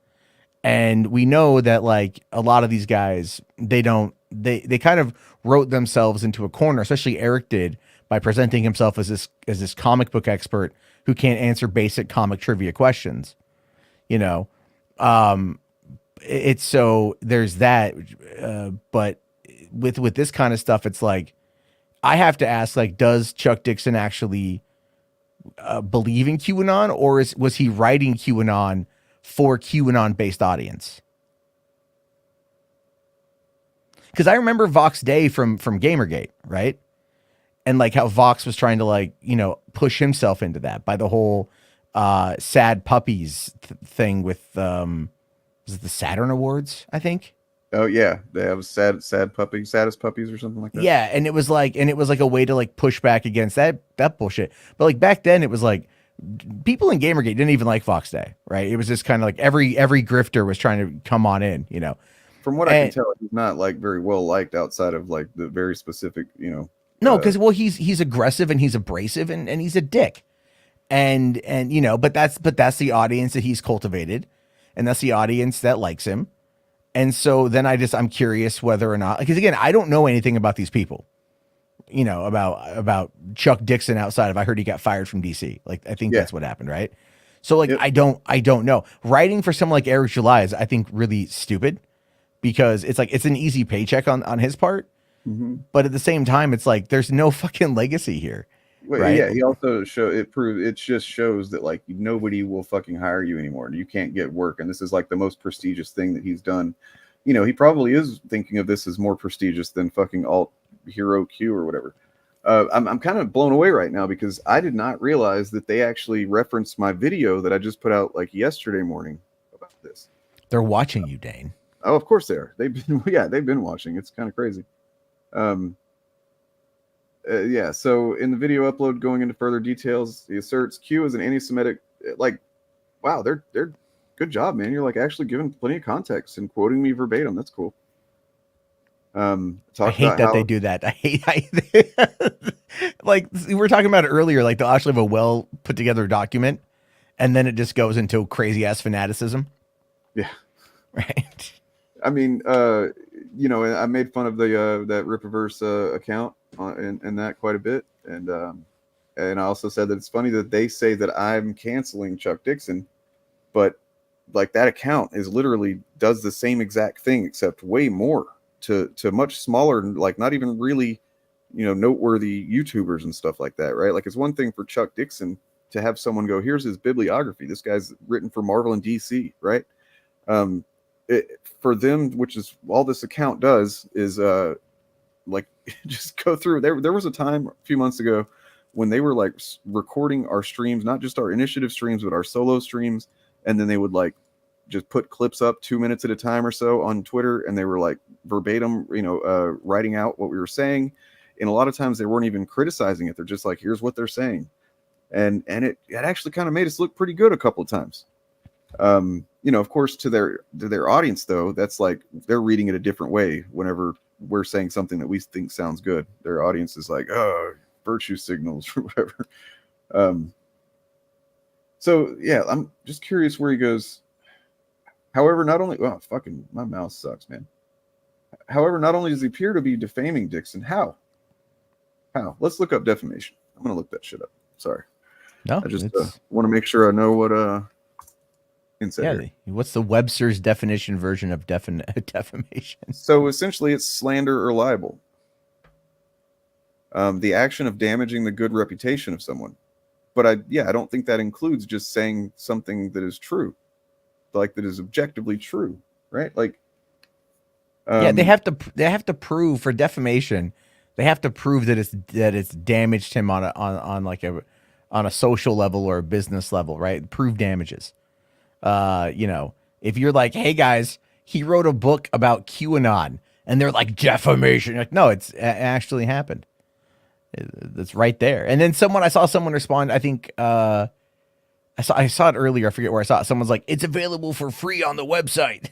And we know that like a lot of these guys, they kind of wrote themselves into a corner, especially Eric did, by presenting himself as this comic book expert who can't answer basic comic trivia questions. You know, it's so there's that, but with this kind of stuff, it's like I have to ask, like, does Chuck Dixon actually believe in QAnon, or was he writing QAnon for QAnon based audience? Because I remember Vox Day from Gamergate, right? And like how Vox was trying to like, you know, push himself into that by the whole sad puppies thing with was it the Saturn Awards, I think? Oh yeah, they have saddest puppies or something like that. Yeah, and it was like a way to like push back against that bullshit. But like back then, it was like people in Gamergate didn't even like Vox Day, right? It was just kind of like every grifter was trying to come on in, you know. From what I can tell, he's not like very well liked outside of like the very specific, you know. No, because well, he's aggressive and he's abrasive and he's a dick, and you know, but that's the audience that he's cultivated, and that's the audience that likes him, and so then I'm curious whether or not, because again, I don't know anything about these people, you know, about Chuck Dixon outside of I heard he got fired from DC, like I think that's what happened, right? So like I don't know. Writing for someone like Eric July is I think really stupid because it's like it's an easy paycheck on his part. Mm-hmm. But at the same time, it's like there's no fucking legacy here. Well, right? Yeah, he also it just shows that like nobody will fucking hire you anymore. You can't get work, and this is like the most prestigious thing that he's done. You know, he probably is thinking of this as more prestigious than fucking Alt Hero Q or whatever. I'm kind of blown away right now because I did not realize that they actually referenced my video that I just put out like yesterday morning about this. They're watching you, Dane. Oh, of course they are. They've been watching. It's kind of crazy. Yeah, so in the video upload, going into further details, he asserts Q is an anti-Semitic. Like, wow, they're good job, man. You're like actually giving plenty of context and quoting me verbatim. That's cool. I hate that they do that. I hate like we were talking about it earlier. Like they'll actually have a well put together document, and then it just goes into crazy ass fanaticism. Yeah, right. I mean, you know, I made fun of the that Rippaverse account and that quite a bit, and I also said that it's funny that they say that I'm canceling Chuck Dixon, but like that account is literally does the same exact thing except way more to much smaller, like not even really, you know, noteworthy YouTubers and stuff like that, right? Like it's one thing for Chuck Dixon to have someone go, here's his bibliography. This guy's written for Marvel and DC, right? For them, which is all this account does is like just go through. There was a time a few months ago when they were like recording our streams, not just our initiative streams, but our solo streams, and then they would like just put clips up 2 minutes at a time or so on Twitter, and they were like verbatim, you know, writing out what we were saying. And a lot of times they weren't even criticizing it. They're just like, here's what they're saying. and it actually kind of made us look pretty good a couple of times. Of course, to their audience though, that's like they're reading it a different way. Whenever we're saying something that we think sounds good, their audience is like, oh, virtue signals or whatever. So yeah, I'm just curious where he goes. However, not only fucking my mouse sucks, man. However, not only does he appear to be defaming Dixon, how? Let's look up defamation. I'm gonna look that shit up. Sorry. No, I just want to make sure I know what Yeah, what's the Webster's definition version of defamation? So essentially, it's slander or libel. The action of damaging the good reputation of someone. But I don't think that includes just saying something that is true, like that is objectively true, right? Like, they have to prove for defamation. They have to prove that it's damaged him on a social level or a business level, right? Prove damages. If you're like, hey guys, he wrote a book about QAnon, and they're like defamation. Like, no, it actually happened. It's right there. And then I saw someone respond. I think I saw it earlier. I forget where I saw it. Someone's like, it's available for free on the website.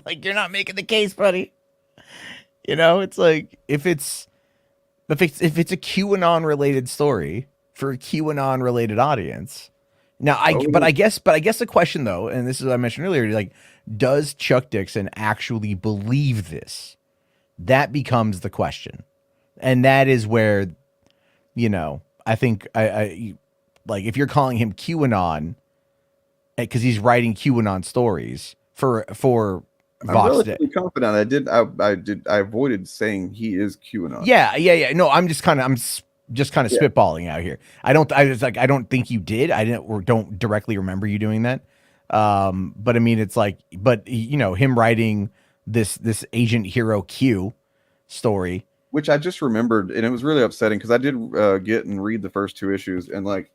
Like, you're not making the case, buddy. It's like if it's a QAnon related story for a QAnon related audience. Now, I guess the question though, and this is what I mentioned earlier, like, does Chuck Dixon actually believe this? That becomes the question, and that is where, I think I like if you're calling him QAnon because he's writing QAnon stories for Vox. I'm relatively confident. I avoided saying he is QAnon. Yeah. No, I'm just kind of spitballing out here. I don't think you did. I didn't or don't directly remember you doing that. But I mean, it's like, him writing this Agent Hero Q story, which I just remembered, and it was really upsetting because I did get and read the first 2 issues, and like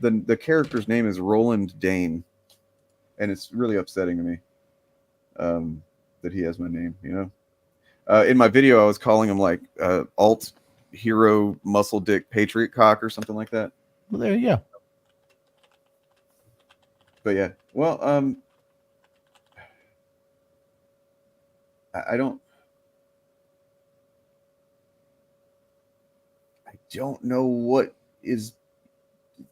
the character's name is Roland Dane, and it's really upsetting to me that he has my name. In my video, I was calling him like alt hero muscle dick patriot cock or something like that. Well, there you go. But yeah, well, I don't know what is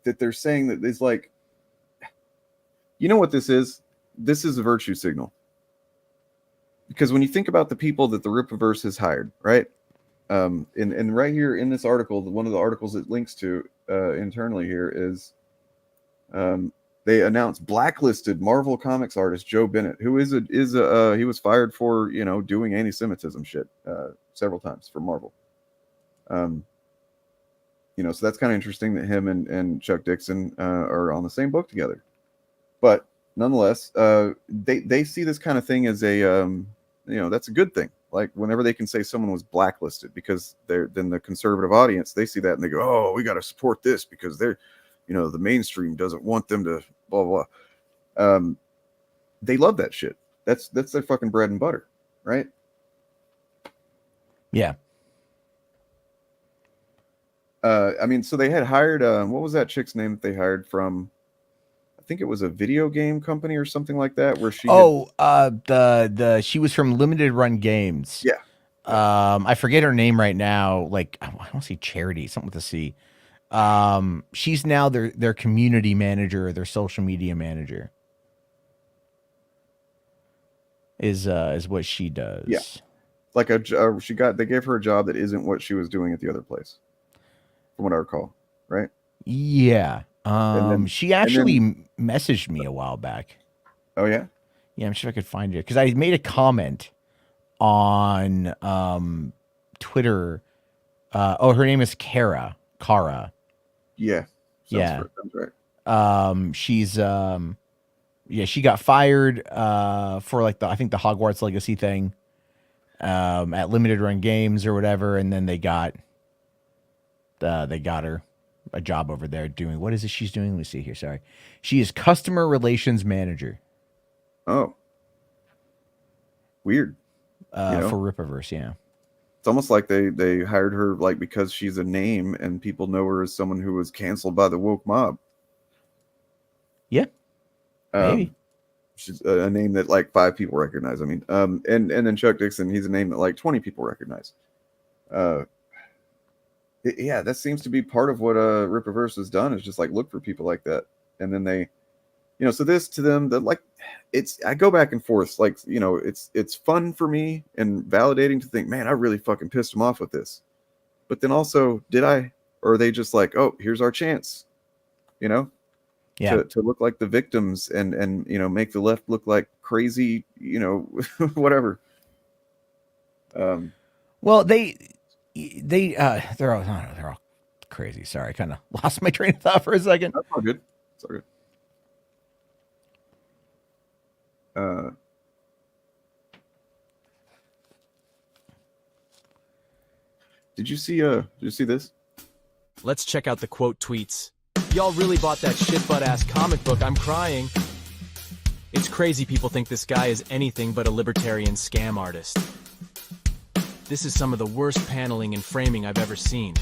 that they're saying that is like, what this is? This is a virtue signal. Because when you think about the people that the Rippaverse has hired, right? And right here in this article, one of the articles it links to internally here is they announced blacklisted Marvel Comics artist Joe Bennett, who he was fired for doing anti-Semitism shit several times for Marvel. So that's kind of interesting that him and Chuck Dixon are on the same book together. But nonetheless, they see this kind of thing as a that's a good thing. Like whenever they can say someone was blacklisted, because then the conservative audience, they see that and they go, oh, we got to support this because they're, the mainstream doesn't want them to blah, blah. They love that shit. That's their fucking bread and butter. Right. Yeah. So they had hired, what was that chick's name that they hired from? I think it was a video game company or something like that, where she. She was from Limited Run Games. Yeah. I forget her name right now. Like, I want to say Charity, something with a C. She's now their community manager, or their social media manager. Is what she does. Yeah. Like they gave her a job that isn't what she was doing at the other place, from what I recall, right? Yeah. She actually messaged me a while back. Oh yeah? Yeah, I'm sure I could find it because I made a comment on Twitter. Her name is Kara. Yeah. Yeah. Sounds right. She's she got fired for like I think the Hogwarts Legacy thing at Limited Run Games or whatever, and then they got her a job over there doing, what is it she's doing? Let me see here. Sorry. She is customer relations manager. Oh. Weird. For Rippaverse, yeah. It's almost like they hired her like because she's a name and people know her as someone who was canceled by the woke mob. Yeah, maybe. She's a name that like 5 people recognize. I mean, and then Chuck Dixon, he's a name that like 20 people recognize. Yeah, that seems to be part of what Rippaverse has done, is just like look for people like that, and then they, so this to them, that like, I go back and forth, like, it's fun for me and validating to think, man, I really fucking pissed them off with this, but then also, did I, or are they just like, oh, here's our chance, yeah, to look like the victims and make the left look like crazy, whatever. Well, they're all crazy. Sorry, I kind of lost my train of thought for a second. That's all good. It's all good. Did you see this? Let's check out the quote tweets. Y'all really bought that shit butt ass comic book. I'm crying. It's crazy people think this guy is anything but a libertarian scam artist. This is some of the worst paneling and framing I've ever seen.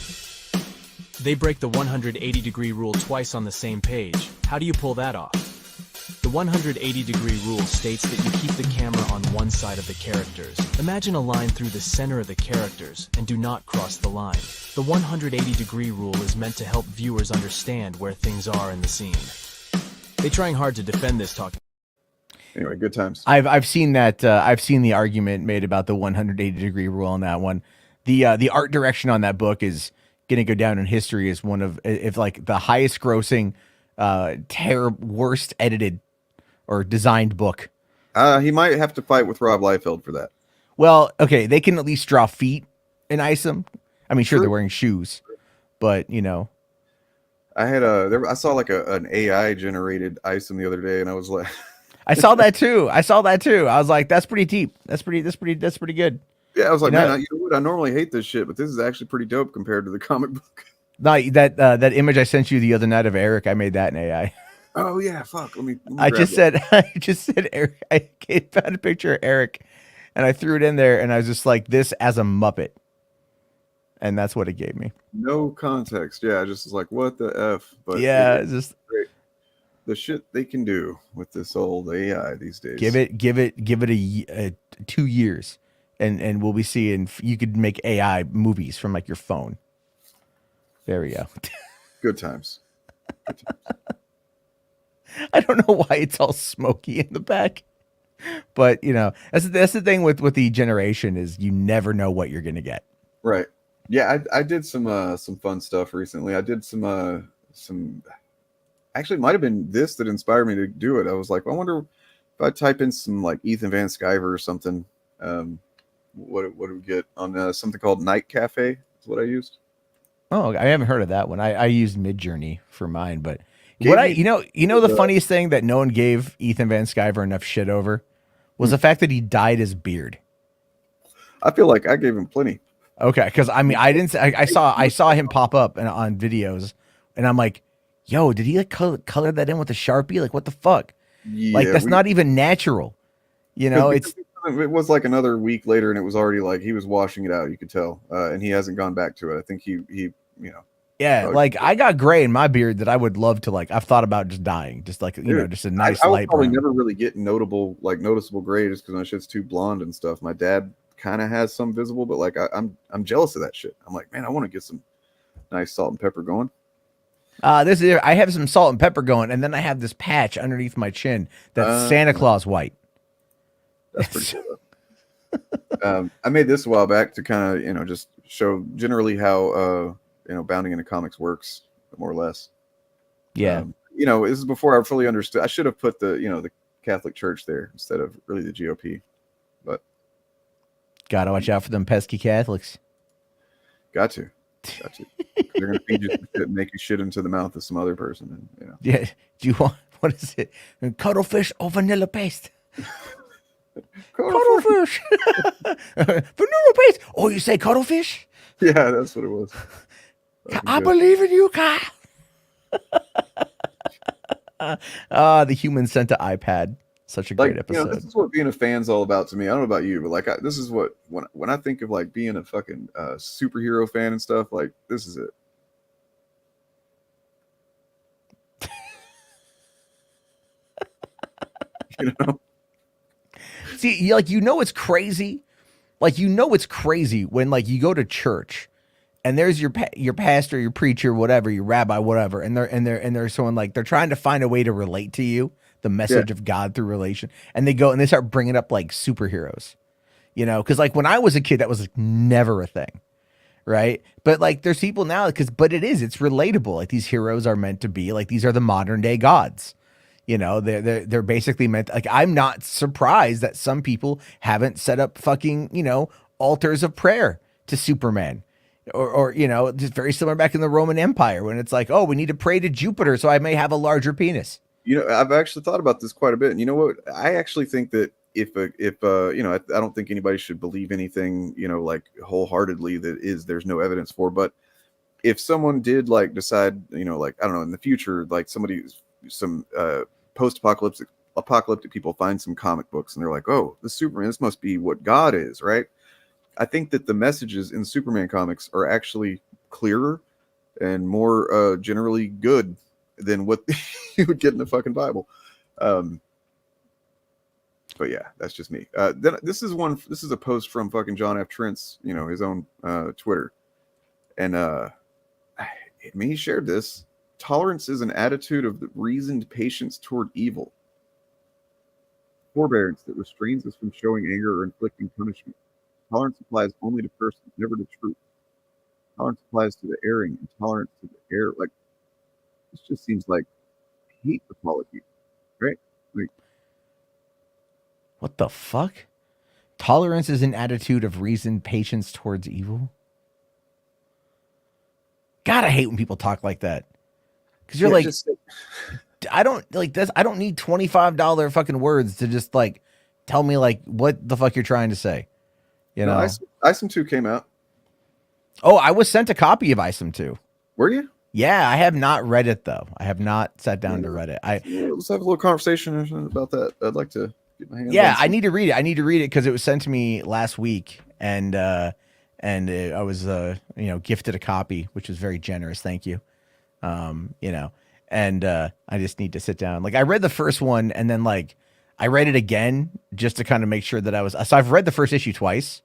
They break the 180-degree rule twice on the same page. How do you pull that off? The 180-degree rule states that you keep the camera on one side of the characters. Imagine a line through the center of the characters and do not cross the line. The 180-degree rule is meant to help viewers understand where things are in the scene. They're trying hard to defend this talk. Anyway, good times. I've seen that. I've seen the argument made about the 180-degree rule on that one. The art direction on that book is going to go down in history as one of, if like the highest grossing, worst edited or designed book. He might have to fight with Rob Liefeld for that. Well, okay, they can at least draw feet in Isom. I mean, sure, they're wearing shoes, but I saw like an AI generated Isom the other day, and I was like. I saw that too. I was like, that's pretty deep. That's pretty good. Yeah, I was like, man, I normally hate this shit, but this is actually pretty dope compared to the comic book. No, that image I sent you the other night of Eric, I made that in AI. Oh yeah, fuck. Let me I just said Eric. I found a picture of Eric, and I threw it in there, and I was just like, this as a Muppet, and that's what it gave me. No context. Yeah, I just was like, what the f? But yeah, it's just great. The shit they can do with this old AI these days. Give it a 2 years, and we'll be seeing. You could make AI movies from like your phone. There we go. Good times. I don't know why it's all smoky in the back, but that's the thing with the generation is you never know what you're gonna get. Right. Yeah, I did some fun stuff recently. I did some. Actually, it might have been this that inspired me to do it. I was like, well, I wonder if I type in some like Ethan Van Sciver or something. What do we get on something called Night Cafe? Is what I used. Oh, I haven't heard of that one. I used Midjourney for mine, but the funniest thing that no one gave Ethan Van Sciver enough shit over was the fact that he dyed his beard. I feel like I gave him plenty. Okay, because I mean, I didn't. I saw him pop up on videos, and I'm like, yo, did he like color that in with a Sharpie? Like, what the fuck? Yeah, like, that's not even natural. It was like another week later, and it was already like he was washing it out. You could tell, and he hasn't gone back to it. I think he. Yeah, like I got gray in my beard that I would love to like. I've thought about just dyeing, just like just a nice I would light. Probably brown. never really get noticeable gray just because my shit's too blonde and stuff. My dad kind of has some visible, but like I'm jealous of that shit. I'm like, man, I want to get some nice salt and pepper going. I have some salt and pepper going, and then I have this patch underneath my chin that's Santa Claus white. That's pretty cool. I made this a while back to kind of just show generally how bounding into comics works, more or less. Yeah. This is before I fully understood. I should have put the Catholic Church there instead of really the GOP, but gotta watch out for them pesky Catholics. Got to. They're gonna feed you some shit and make you shit into the mouth of some other person. And, Yeah. Do you want what is it? Cuttlefish or vanilla paste? Cuttlefish. Vanilla paste. Oh, you say cuttlefish? Yeah, that's what it was. I believe in you, Kyle. The human sent to iPad. Such a great episode. This is what being a fan's all about to me. I don't know about you, but like, this is what when I think of like being a fucking superhero fan and stuff, like this is it. You know? See, like it's crazy. Like it's crazy when like you go to church and there's your pastor, your preacher, whatever, your rabbi, whatever, and they're someone like they're trying to find a way to relate to you, the message of God through relation, and they go and they start bringing up like superheroes, because like when I was a kid, that was like never a thing, right? But like there's people now it's relatable. Like these heroes are meant to be like these are the modern day gods. They're basically meant like I'm not surprised that some people haven't set up fucking altars of prayer to Superman. Or just very similar back in the Roman Empire when it's like, oh, we need to pray to Jupiter so I may have a larger penis. I've actually thought about this quite a bit. And you know what? I actually think that if I don't think anybody should believe anything, like wholeheartedly there's no evidence for. But if someone did like decide, like, I don't know, in the future, like some post-apocalyptic people find some comic books and they're like, oh, the Superman, this must be what God is, right? I think that the messages in Superman comics are actually clearer and more generally good than what you would get in the fucking Bible. But yeah, that's just me. Then this is a post from fucking John F. Trent's, his own Twitter. And he shared this. Tolerance is an attitude of reasoned patience toward evil. Forbearance that restrains us from showing anger or inflicting punishment. Tolerance applies only to persons, never to truth. Tolerance applies to the erring, and tolerance to the error. Like, this just seems like hate apology, right? Like, what the fuck? Tolerance is an attitude of reasoned patience towards evil. God, I hate when people talk like that. Because you're I don't like this. I don't need $25 fucking words to just like tell me like what the fuck you're trying to say. Isom 2 came out. Oh, I was sent a copy of Isom 2. Were you? Yeah, I have not read it though. I have not sat down to read it. Let's have a little conversation about that. I'd like to get my hands. Yeah, I need to read it. I need to read it because it was sent to me last week, and I was gifted a copy, which was very generous. Thank you. And I just need to sit down. Like I read the first one, and then like I read it again just to kind of make sure that I was. So I've read the first issue twice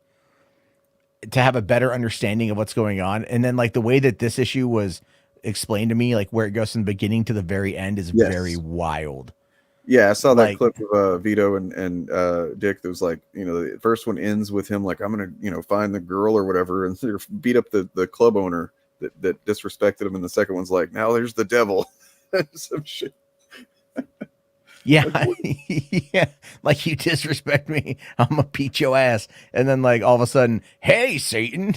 to have a better understanding of what's going on, and then like the way that this issue was explained to me, like where it goes from the beginning to the very end, is very wild. Yeah, I saw that clip of Vito and Dick. That was like, the first one ends with him like, I'm gonna, find the girl or whatever, and beat up the club owner that disrespected him. And the second one's like, now there's the devil. Some shit. Yeah, yeah. Like you disrespect me, I'm gonna beat your ass. And then like all of a sudden, hey Satan,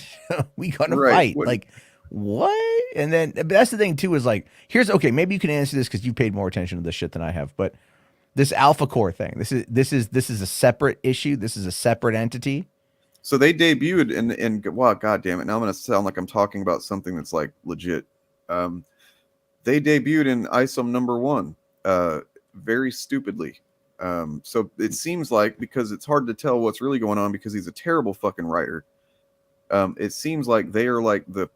we gonna fight. Like what? And then but that's the thing too, is like, maybe you can answer this because you paid more attention to this shit than I have. But this Alpha Core thing, this is a separate issue. This is a separate entity. So they debuted and wow, god damn it. Now I'm gonna sound like I'm talking about something that's like legit. They debuted in Isom #1, very stupidly. So it seems like, because it's hard to tell what's really going on because he's a terrible fucking writer. It seems like they are like the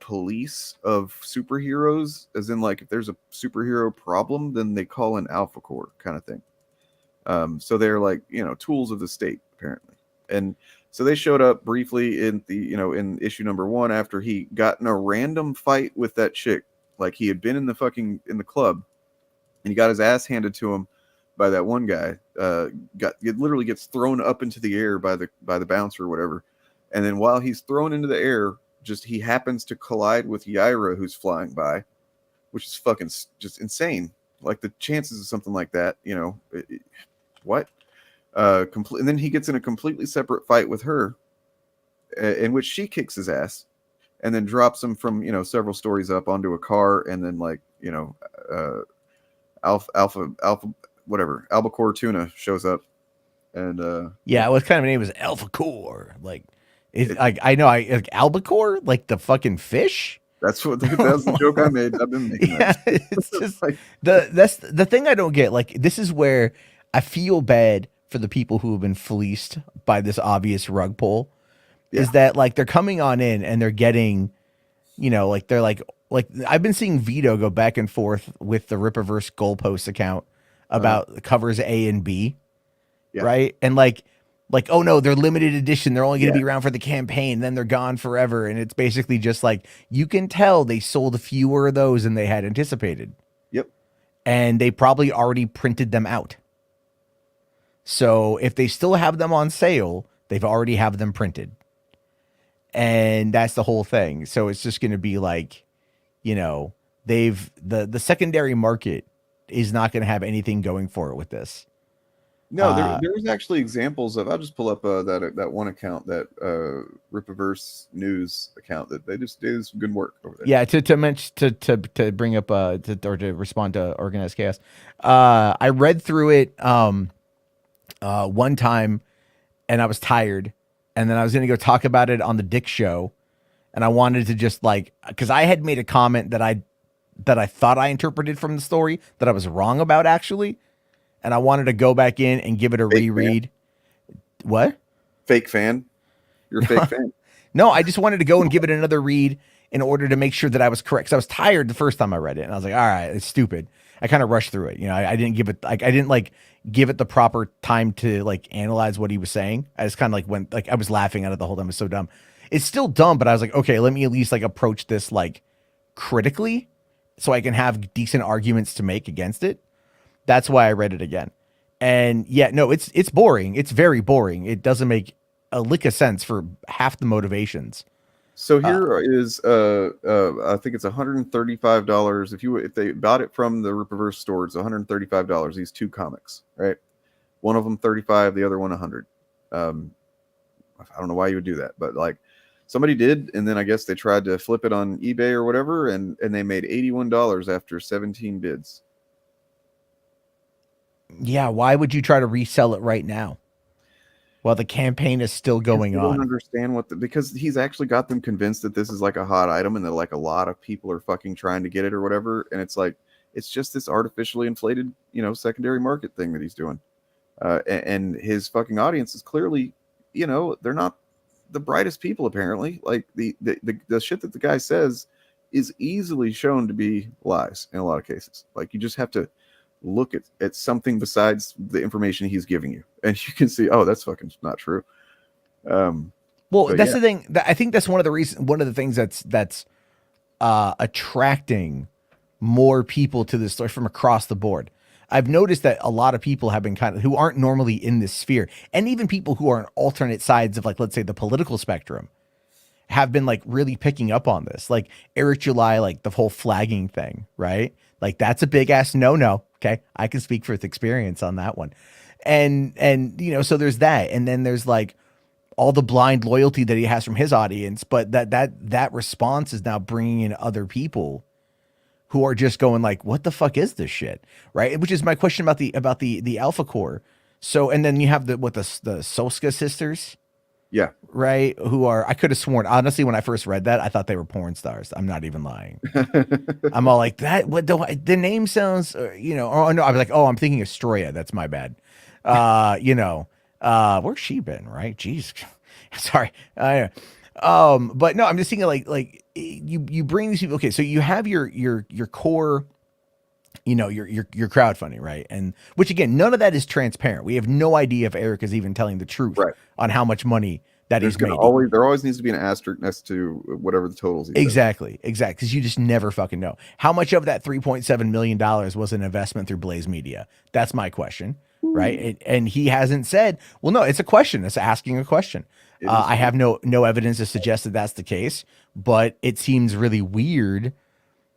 police of superheroes, as in like if there's a superhero problem, then they call in Alpha Core kind of thing. So they're like, tools of the state apparently. And so they showed up briefly in the, in issue #1 after he got in a random fight with that chick. Like he had been in the club and he got his ass handed to him by that one guy. It literally gets thrown up into the air by the bouncer or whatever. And then while he's thrown into the air, he happens to collide with Yaira, who's flying by, which is fucking just insane. Like the chances of something like that, what? And then he gets in a completely separate fight with her, in which she kicks his ass, and then drops him from several stories up onto a car, and then like Alpha whatever Albacore Tuna shows up, and what kind of name is Alpha Core? Like, I know like Albacore, like the fucking fish. That's the joke I made. I've been making that. It's just like that's the thing I don't get. Like this is where I feel bad for the people who have been fleeced by this obvious rug pull. Yeah. Is that like they're coming on in and they're getting, you know, like they're like I've been seeing Vito go back and forth with the Rippaverse goalpost account about covers A and B, right? And like, oh no, they're limited edition. They're only going to be around for the campaign. Then they're gone forever. And it's basically just like, you can tell they sold fewer of those than they had anticipated. Yep. And they probably already printed them out. So if they still have them on sale, they've already have them printed. And that's the whole thing. So it's just going to be like, you know, the secondary market is not going to have anything going for it with this. No, there was actually examples of. I'll just pull up that one account, that Rippaverse news account, that they just do some good work over there. Yeah, to mention to bring up or to respond to Organized Chaos. I read through it one time, and I was tired, and then I was going to go talk about it on the Dick Show, and I wanted to just because I had made a comment that I thought I interpreted from the story that I was wrong about actually. And I wanted to go back in and give it a reread. What? Fake fan? You're a fake fan? No, I just wanted to go and give it another read in order to make sure that I was correct. Because I was tired the first time I read it, and I was like, "All right, it's stupid." I kind of rushed through it. You know, I didn't give it I didn't give it the proper time to analyze what he was saying. I just kind of went I was laughing at it the whole time. It was so dumb. It's still dumb, but I was like, okay, let me at least approach this critically, so I can have decent arguments to make against it. That's why I read it again. And yeah, no, it's boring. It's very boring. It doesn't make a lick of sense for half the motivations. So here is I think it's $135 if they bought it from the Rippaverse store. It's $135. These two comics, right? One of them $35, the other one $100. I don't know why you would do that, but somebody did, and then I guess they tried to flip it on eBay or whatever, and they made $81 after 17 bids. Yeah, why would you try to resell it right now while the campaign is still going on? I don't understand because he's actually got them convinced that this is a hot item and that a lot of people are fucking trying to get it or whatever, and it's just this artificially inflated secondary market thing that he's doing, and his fucking audience is clearly they're not the brightest people apparently. The shit that the guy says is easily shown to be lies in a lot of cases. You just have to look at something besides the information he's giving you, and you can see, oh, that's fucking not true. Well, that's the thing. I think that's one of the things that's attracting more people to this story from across the board. I've noticed that a lot of people have been who aren't normally in this sphere, and even people who are on alternate sides of let's say the political spectrum, have been really picking up on this. Eric July, the whole flagging thing, right? That's a big ass no. Okay, I can speak with experience on that one, and so there's that, and then there's all the blind loyalty that he has from his audience, but that response is now bringing in other people who are just going what the fuck is this shit, right? Which is my question about the Alpha Core. So, and then you have the Soska sisters. Yeah. Right. Who are, I could have sworn, honestly, when I first read that, I thought they were porn stars. I'm not even lying. I'm all that. What the name sounds, or no, I was I'm thinking of Stroya. That's my bad. Where's she been? Right. Jeez. Sorry. But no, I'm just thinking you bring these people. Okay. So you have your core, your crowdfunding, right? And which again, none of that is transparent. We have no idea if Eric is even telling the truth on how much money that he's made. There always needs to be an asterisk next to whatever the totals. Exactly. Because you just never fucking know how much of that $3.7 million was an investment through Blaze Media. That's my question, right? And he hasn't said. Well, no, it's a question. It's asking a question. I have no evidence to suggest that that's the case, but it seems really weird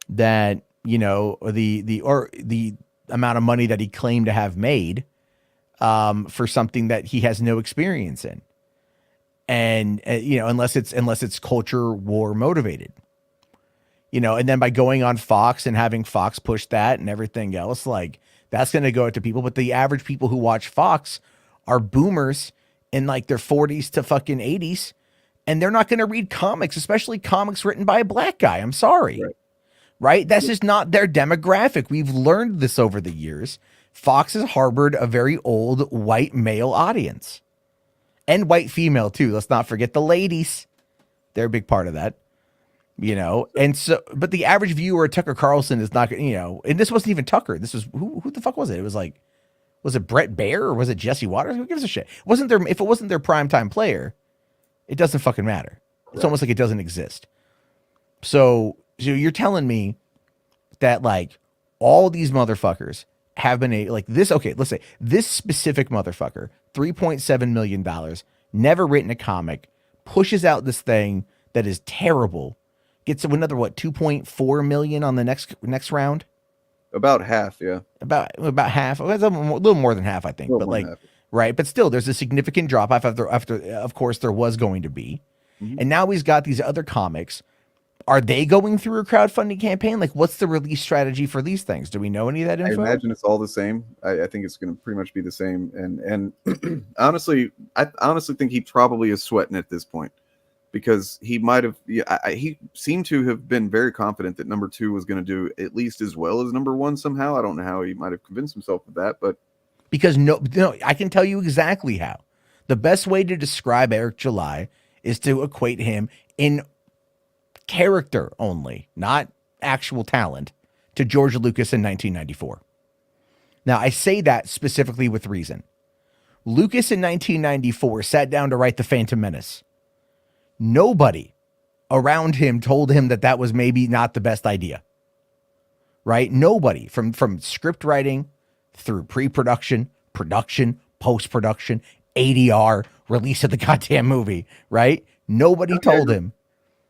that the amount of money that he claimed to have made for something that he has no experience in, and unless it's culture war motivated, and then by going on Fox and having Fox push that and everything else, that's going to go out to people. But the average people who watch Fox are boomers in their 40s to fucking 80s, and they're not going to read comics, especially comics written by a black guy. I'm sorry. right? That's just not their demographic. We've learned this over the years. Fox has harbored a very old white male audience and white female too. Let's not forget the ladies. They're a big part of that, you know? And so, but the average viewer of Tucker Carlson is not, you know, and this wasn't even Tucker. This was, who the fuck was it? It was like, was it Brett Baer or was it Jesse Waters? Who gives a shit? If it wasn't their primetime player, it doesn't fucking matter. It's almost like it doesn't exist. So you're telling me that like all these motherfuckers have been like this. Okay, let's say this specific motherfucker, $3.7 million, never written a comic, pushes out this thing that is terrible, gets another, what, 2.4 million on the next round? About half, yeah. About half. A little more than half, I think. But like, right. But still, there's a significant drop off after, of course, there was going to be. Mm-hmm. And now he's got these other comics. Are they going through a crowdfunding campaign? Like, what's the release strategy for these things? Do we know any of that info? I imagine it's all the same. I think it's going to pretty much be the same. And honestly, I honestly think he probably is sweating at this point, because he might have. He seemed to have been very confident that number 2 was going to do at least as well as number 1 somehow. I don't know how he might have convinced himself of that, but because no, I can tell you exactly how. The best way to describe Eric July is to equate him in character only, not actual talent, to George Lucas in 1994. Now, I say that specifically with reason. Lucas in 1994 sat down to write The Phantom Menace. Nobody around him told him that was maybe not the best idea, right? Nobody from script writing through pre-production, production, post-production, ADR, release of the goddamn movie, right? Nobody told him.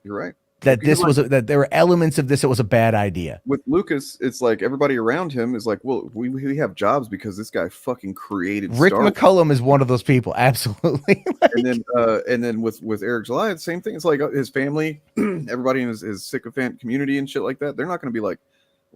You're right. That this was that there were elements of this that was a bad idea. With Lucas, it's like everybody around him is like, well, we have jobs because this guy fucking created Rick McCullum is one of those people, absolutely. and then with Eric July, the same thing. It's like his family, everybody in his sycophant community and shit like that. They're not going to be like,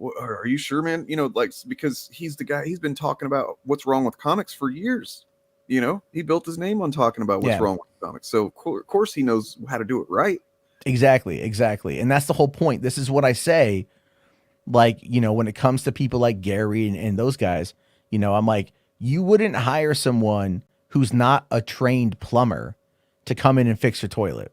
are you sure, man? You know, like, because he's the guy. He's been talking about what's wrong with comics for years. You know, he built his name on talking about what's wrong with comics. So of course he knows how to do it right. Exactly. And that's the whole point. This is what I say. Like, you know, when it comes to people like Gary and those guys, you know, I'm like, you wouldn't hire someone who's not a trained plumber to come in and fix your toilet.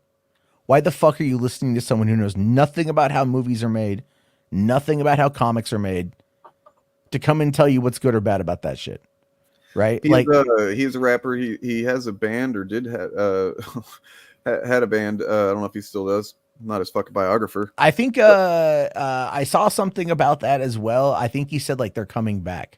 Why the fuck are you listening to someone who knows nothing about how movies are made, nothing about how comics are made, to come and tell you what's good or bad about that shit? Right? He's a rapper. He has a band, or did have had a band. I don't know if he still does. I'm not his fucking biographer. I think I saw something about that as well. I think he said like they're coming back.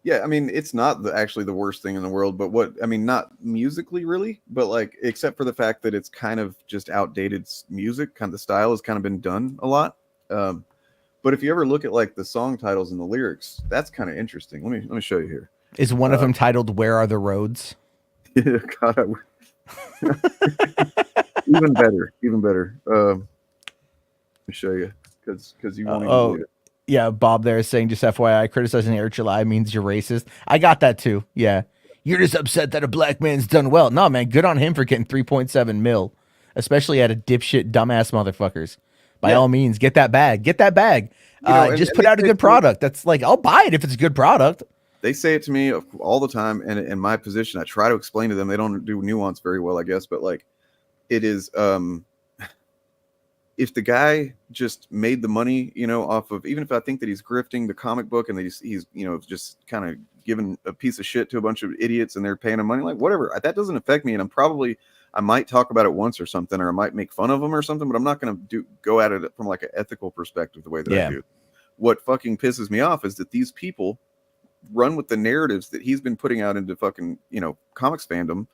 Yeah, I mean, it's not actually the worst thing in the world, but not musically really, but like, except for the fact that it's kind of just outdated music, kind of the style has kind of been done a lot. But if you ever look at like the song titles and the lyrics, that's kind of interesting. Let me show you here. Is one of them titled "Where Are the Roads"? Yeah, God, even better. Let me show you, because you won't even believe it. Yeah, Bob there is saying, just FYI, criticizing Eric July means you're racist. I got that too. Yeah, you're just upset that a black man's done well. No, man, good on him for getting 3.7 mil, especially at a dipshit dumbass motherfuckers. By all means, get that bag. Just put out a good product. That's like, I'll buy it if it's a good product. They say it to me all the time, and in my position, I try to explain to them. They don't do nuance very well, I guess, but like, it is, if the guy just made the money, you know, off of, even if I think that he's grifting the comic book and he's you know, just kind of giving a piece of shit to a bunch of idiots and they're paying him money, like, whatever, that doesn't affect me. And I might talk about it once or something, or I might make fun of him or something, but I'm not going to go at it from like an ethical perspective the way that I do. What fucking pisses me off is that these people run with the narratives that he's been putting out into fucking, you know, comics fandom.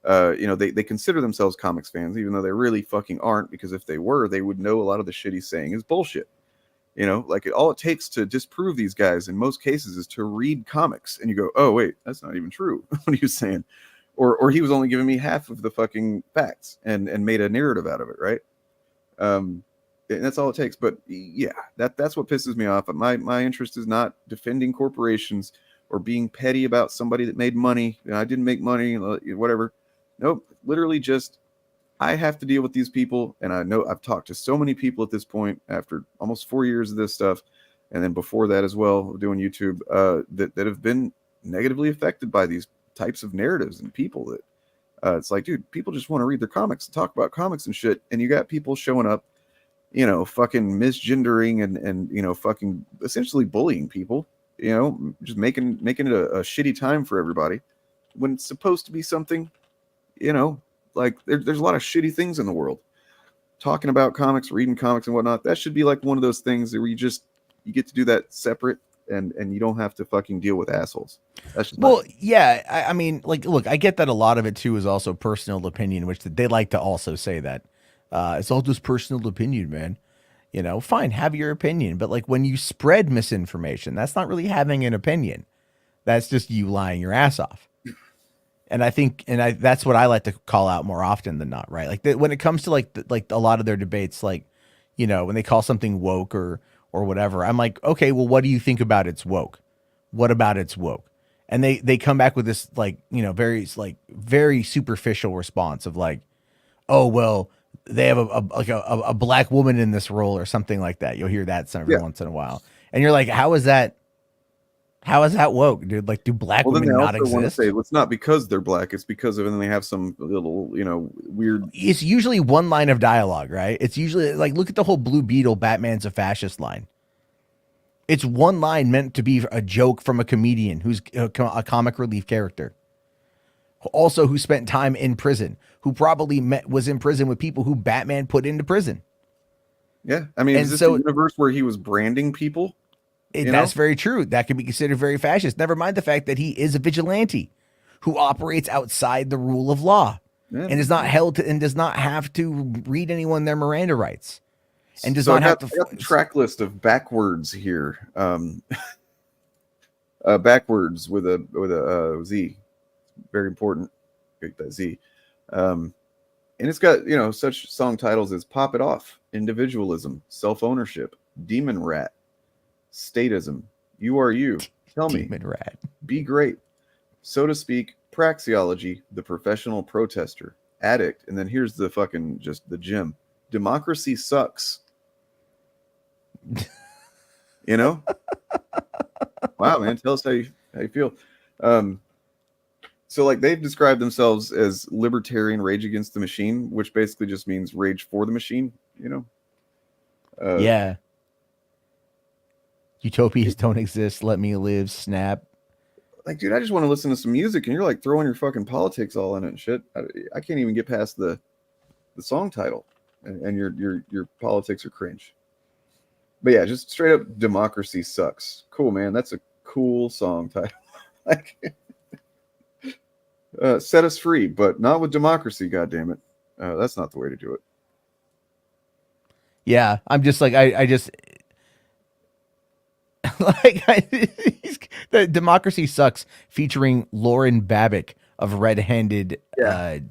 You know, they consider themselves comics fans, even though they really fucking aren't, because if they were, they would know a lot of the shit he's saying is bullshit. You know, like, all it takes to disprove these guys in most cases is to read comics, and you go, oh wait, that's not even true. What are you saying? Or he was only giving me half of the fucking facts and made a narrative out of it, right? And that's all it takes. But yeah, that's what pisses me off. My interest is not defending corporations or being petty about somebody that made money. I didn't make money, whatever. Nope, literally just I have to deal with these people, and I know I've talked to so many people at this point after almost 4 years of this stuff, and then before that as well, doing YouTube, that have been negatively affected by these types of narratives and people that it's like, dude, people just want to read their comics and talk about comics and shit, and you got people showing up, fucking misgendering and fucking essentially bullying people, just making it a shitty time for everybody when it's supposed to be something, like there's a lot of shitty things in the world. Talking about comics, reading comics and whatnot, that should be like one of those things where you get to do that separate and you don't have to fucking deal with assholes. That's just yeah. I mean, like, look, I get that a lot of it too is also personal opinion, which they like to also say that it's all just personal opinion, man. Fine, have your opinion, but like when you spread misinformation, that's not really having an opinion. That's just you lying your ass off. And I think, that's what I like to call out more often than not, right? Like when it comes to like a lot of their debates, like, when they call something woke or whatever, I'm like, okay, well, what do you think about it's woke? What about it's woke? And they come back with this very superficial response of like, oh, well, they have a black woman in this role or something like that. You'll hear that every once in a while. And you're like, how is that woke, dude? Like, do black women not exist? Want to say, well, it's not because they're black. It's because of, and they have some little, weird. It's usually one line of dialogue, right? It's usually like, look at the whole Blue Beetle, Batman's a fascist line. It's one line meant to be a joke from a comedian who's a comic relief character. Also, who spent time in prison, who probably was in prison with people who Batman put into prison. Yeah. I mean, is this a universe where he was branding people? That's very true. That could be considered very fascist. Never mind the fact that he is a vigilante who operates outside the rule of law and is not held to and does not have to read anyone their Miranda rights and does not have to. I got the track list of backwards here. Backwards with a Z. Very important. Get that Z. And it's got, such song titles as Pop It Off, Individualism, Self-Ownership, Demon Rat, Statism, You Are You, Tell Me, Demon Rat, Be Great, So to Speak, Praxeology, The Professional Protester, Addict, and then here's the fucking just the gym. Democracy Sucks. Wow, man, tell us how you feel. So like they've described themselves as libertarian rage against the machine, which basically just means rage for the machine, yeah. Utopias don't exist. Let me live. Snap. Like, dude, I just want to listen to some music, and you're like throwing your fucking politics all in it and shit. I can't even get past the song title, and your politics are cringe. But yeah, just straight up, Democracy Sucks. Cool, man. That's a cool song title. Like, set us free, but not with democracy. God damn it, that's not the way to do it. Yeah, I'm just like I just. The Democracy Sucks featuring Lauren Babick of Red Handed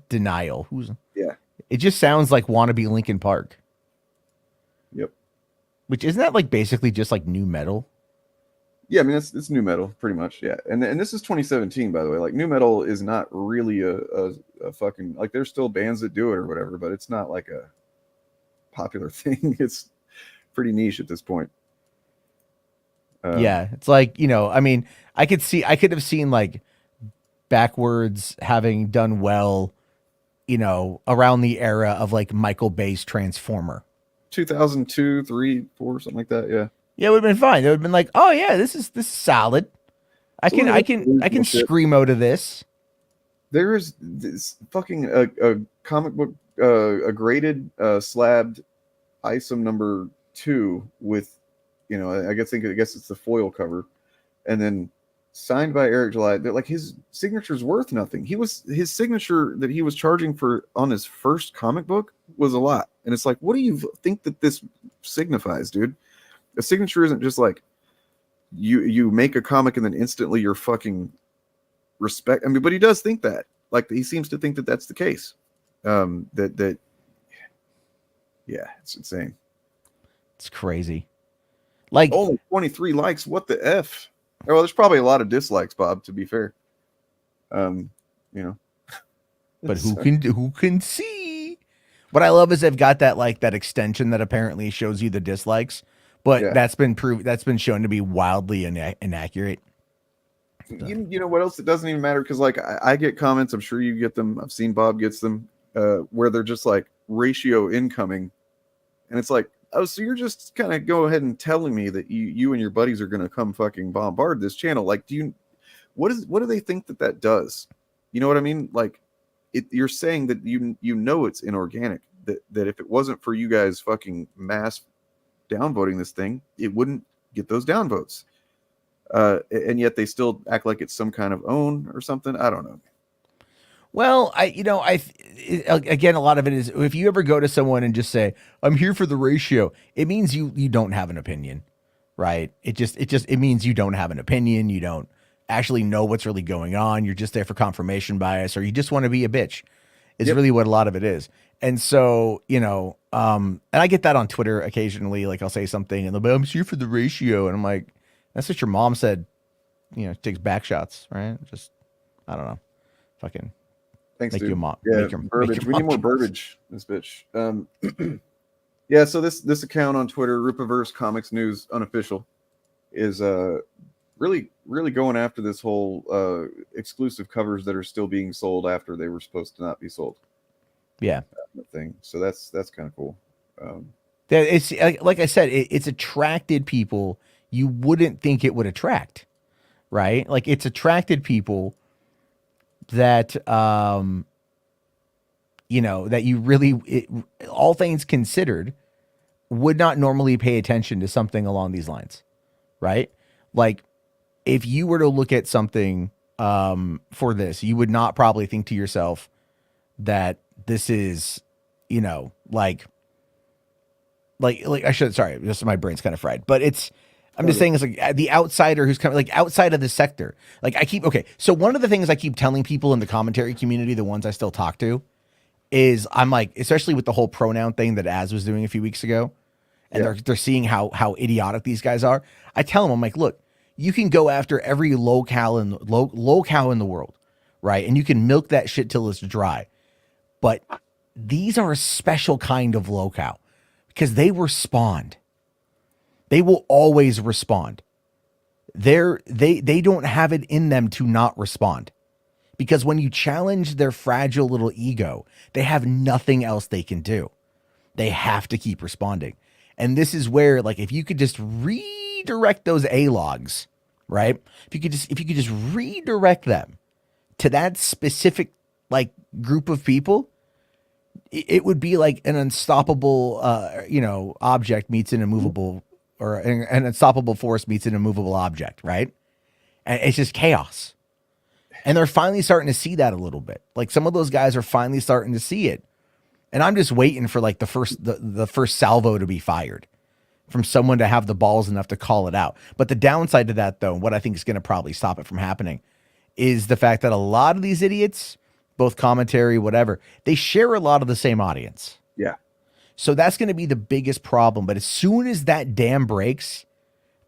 Denial. It just sounds like wannabe Linkin Park. Yep. Which isn't that like basically just like new metal? Yeah, I mean it's new metal pretty much. Yeah, and this is 2017, by the way. Like new metal is not really a fucking like there's still bands that do it or whatever, but it's not like a popular thing. It's pretty niche at this point. Yeah, it's like, I mean, I could have seen like Backwards having done well, around the era of like Michael Bay's Transformer. 2002, 3, 4, something like that. Yeah. Yeah, it would have been fine. It would have been like, oh yeah, this is solid. I can screamo to this. There is this fucking a comic book, a graded slabbed ISOM number 2 with. I guess it's the foil cover, and then signed by Eric July. Like his signature's worth nothing. His signature that he was charging for on his first comic book was a lot, and it's like, what do you think that this signifies, dude? A signature isn't just like you make a comic and then instantly you're fucking respect. I mean, but he does think that. Like he seems to think that that's the case. Yeah, it's insane. It's crazy. Like only 23 likes. What the F? Well, there's probably a lot of dislikes, Bob, to be fair. But who can see? What I love is they've got that like that extension that apparently shows you the dislikes, but that's been shown to be wildly inaccurate. You know what else? It doesn't even matter because like I get comments. I'm sure you get them. I've seen Bob gets them where they're just like ratio incoming, and it's like, oh, so you're just kind of go ahead and telling me that you and your buddies are gonna come fucking bombard this channel? Like, what do they think that does? You know what I mean? Like, you're saying that you know it's inorganic. That if it wasn't for you guys fucking mass downvoting this thing, it wouldn't get those downvotes. And yet they still act like it's some kind of own or something. I don't know. Well, again, a lot of it is if you ever go to someone and just say, "I'm here for the ratio," it means you don't have an opinion, right? It means you don't have an opinion. You don't actually know what's really going on. You're just there for confirmation bias, or you just want to be a bitch. Is really what a lot of it is. And so, and I get that on Twitter occasionally. Like I'll say something and they'll be, "I'm here for the ratio," and I'm like, "That's what your mom said." Takes back shots, right? Just, I don't know, fucking. Thanks, make dude. your mom. Yeah, make your, verbiage. make your We need more verbiage. This bitch. Yeah. So this account on Twitter, Rupaverse Comics News Unofficial, is really going after this whole exclusive covers that are still being sold after they were supposed to not be sold. Yeah. Thing. So that's kind of cool. Yeah, it's like I said, it's attracted people you wouldn't think it would attract, right? Like it's attracted people that that you really, all things considered, would not normally pay attention to something along these lines, right? Like if you were to look at something for this, you would not probably think to yourself that this is, like I should, sorry, just my brain's kind of fried, but I'm just saying it's like the outsider who's kind of like outside of the sector. Like so one of the things I keep telling people in the commentary community, the ones I still talk to, is I'm like, especially with the whole pronoun thing that Az was doing a few weeks ago, and they're seeing how idiotic these guys are. I tell them, I'm like, look, you can go after every locale in the world, right? And you can milk that shit till it's dry. But these are a special kind of locale because they respond. They will always respond. They don't have it in them to not respond. Because when you challenge their fragile little ego, they have nothing else they can do. They have to keep responding. And this is where, like, if you could just redirect those A-logs, right? If you could just redirect them to that specific, like, group of people, it would be like an unstoppable, object meets an immovable, or an unstoppable force meets an immovable object, right? And it's just chaos. And they're finally starting to see that a little bit. Like some of those guys are finally starting to see it. And I'm just waiting for like the first salvo to be fired from someone to have the balls enough to call it out. But the downside to that, though, what I think is going to probably stop it from happening, is the fact that a lot of these idiots, both commentary, whatever, they share a lot of the same audience. Yeah. So that's going to be the biggest problem. But as soon as that dam breaks,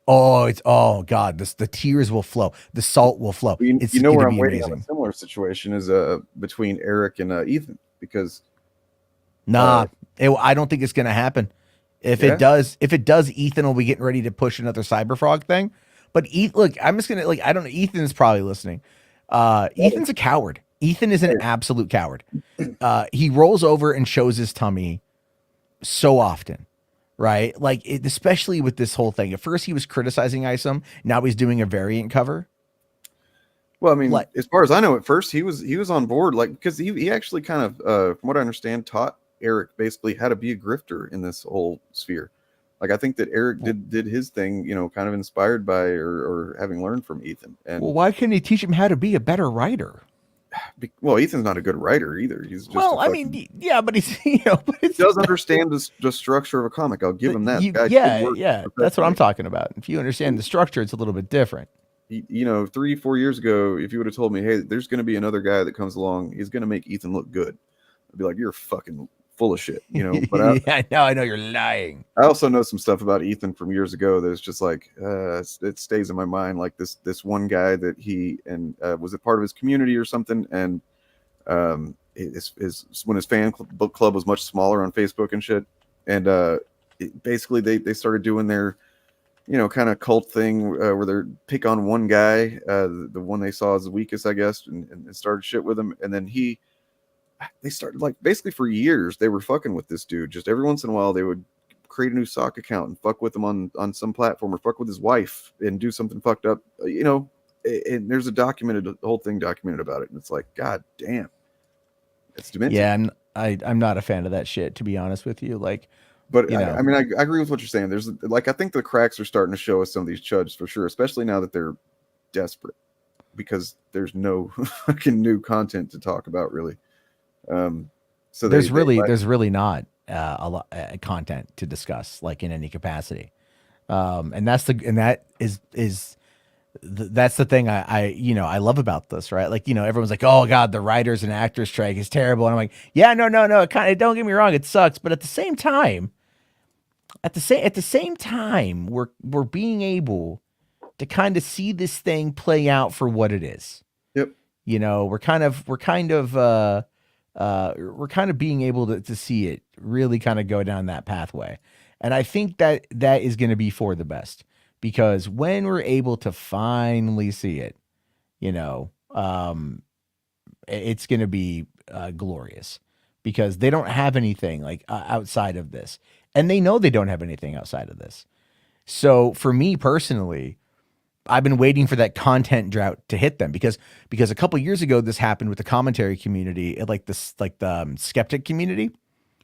oh God, the tears will flow. The salt will flow. It's where I'm waiting on a similar situation is between Eric and Ethan, because I don't think it's going to happen. If it does, Ethan will be getting ready to push another Cyberfrog thing. But look, I'm just going to I don't know. Ethan's probably listening. Ethan's a coward. Ethan is an absolute coward. He rolls over and shows his tummy so often. Right? Like, especially with this whole thing. At first, he was criticizing Isom. Now he's doing a variant cover. Well, I mean, as far as I know, at first, he was on board. Like, because he actually kind of, from what I understand, taught Eric basically how to be a grifter in this whole sphere. Like, I think that Eric did his thing, kind of inspired by or having learned from Ethan. And well, why couldn't he teach him how to be a better writer? Well, Ethan's not a good writer either. He's just but he's he does understand the structure of a comic. I'll give him that. That's what I'm talking about. If you understand the structure, it's a little bit different. 3-4 years ago, if you would have told me, hey, there's going to be another guy that comes along, he's going to make Ethan look good, I'd be like, you're fucking full of shit, But I know you're lying. I also know some stuff about Ethan from years ago that's just like it stays in my mind. Like this one guy that he was a part of his community or something, and when his book club was much smaller on Facebook and shit, and basically they started doing their kind of cult thing where they pick on one guy, the one they saw as the weakest, I guess, and started shit with him, and then they started like basically for years they were fucking with this dude. Just every once in a while they would create a new sock account and fuck with him on some platform, or fuck with his wife and do something fucked up, and there's a whole thing documented about it, and it's like, god damn, it's demented. Yeah, I'm not a fan of that shit, to be honest with you. Like, but I mean, I agree with what you're saying. There's like, I think the cracks are starting to show us some of these chuds for sure, especially now that they're desperate because there's no fucking new content to talk about, really. So there's really not a lot content to discuss, like, in any capacity, and that's the thing I love about this, right? Like, everyone's like, oh god, the writers and actors strike is terrible, and I'm like, yeah, no, don't get me wrong, it sucks, but at the same time, we're being able to kind of see this thing play out for what it is. Yep. We're kind of being able to see it really kind of go down that pathway. And I think that is going to be for the best, because when we're able to finally see it, it's going to be glorious, because they don't have anything like outside of this, and they know they don't have anything outside of this. So for me personally, I've been waiting for that content drought to hit them, because a couple years ago this happened with the commentary community, like the skeptic community,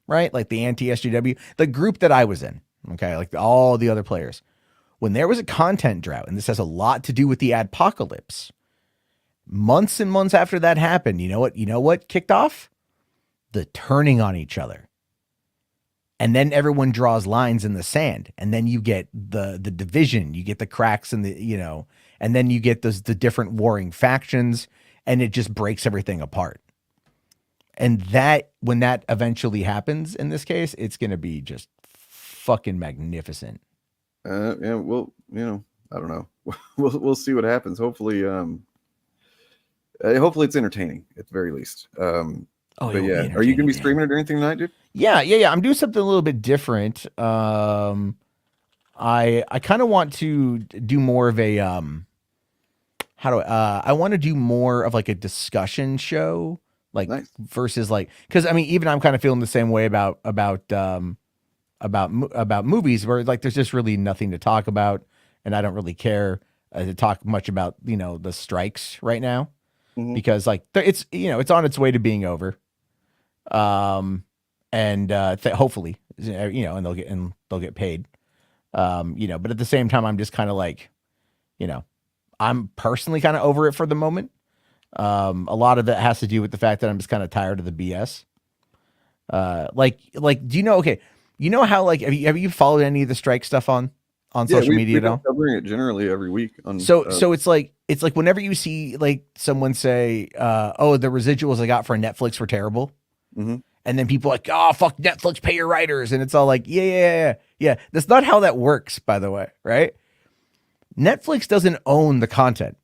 right? Like the anti-SJW, the group that I was in, okay, like all the other players. When there was a content drought, and this has a lot to do with the adpocalypse, months and months after that happened, you know what kicked off? The turning on each other. And then everyone draws lines in the sand, and then you get the division, you get the cracks in the, and then you get the different warring factions, and it just breaks everything apart. And when that eventually happens in this case, it's going to be just fucking magnificent. Yeah, well, I don't know. We'll see what happens. Hopefully it's entertaining at the very least. But yeah, are you gonna be streaming it or anything tonight, dude? Yeah. I'm doing something a little bit different. I kind of want to do more of a I want to do more of like a discussion show, like nice. Versus like, because I mean, even I'm kind of feeling the same way about movies, where like there's just really nothing to talk about, and I don't really care to talk much about the strikes right now, because like it's it's on its way to being over. And hopefully, and they'll get paid, but at the same time, I'm just kind of like, I'm personally kind of over it for the moment. A lot of it has to do with the fact that I'm just kind of tired of the BS. Do you know, okay, how, like, have you followed any of the strike stuff on social media at all? Covering it generally every week on, so it's like whenever you see like someone say, oh, the residuals I got for Netflix were terrible. Mm-hmm. And then people are like, oh, fuck Netflix, pay your writers. And it's all like, yeah. That's not how that works, by the way, right? Netflix doesn't own the content.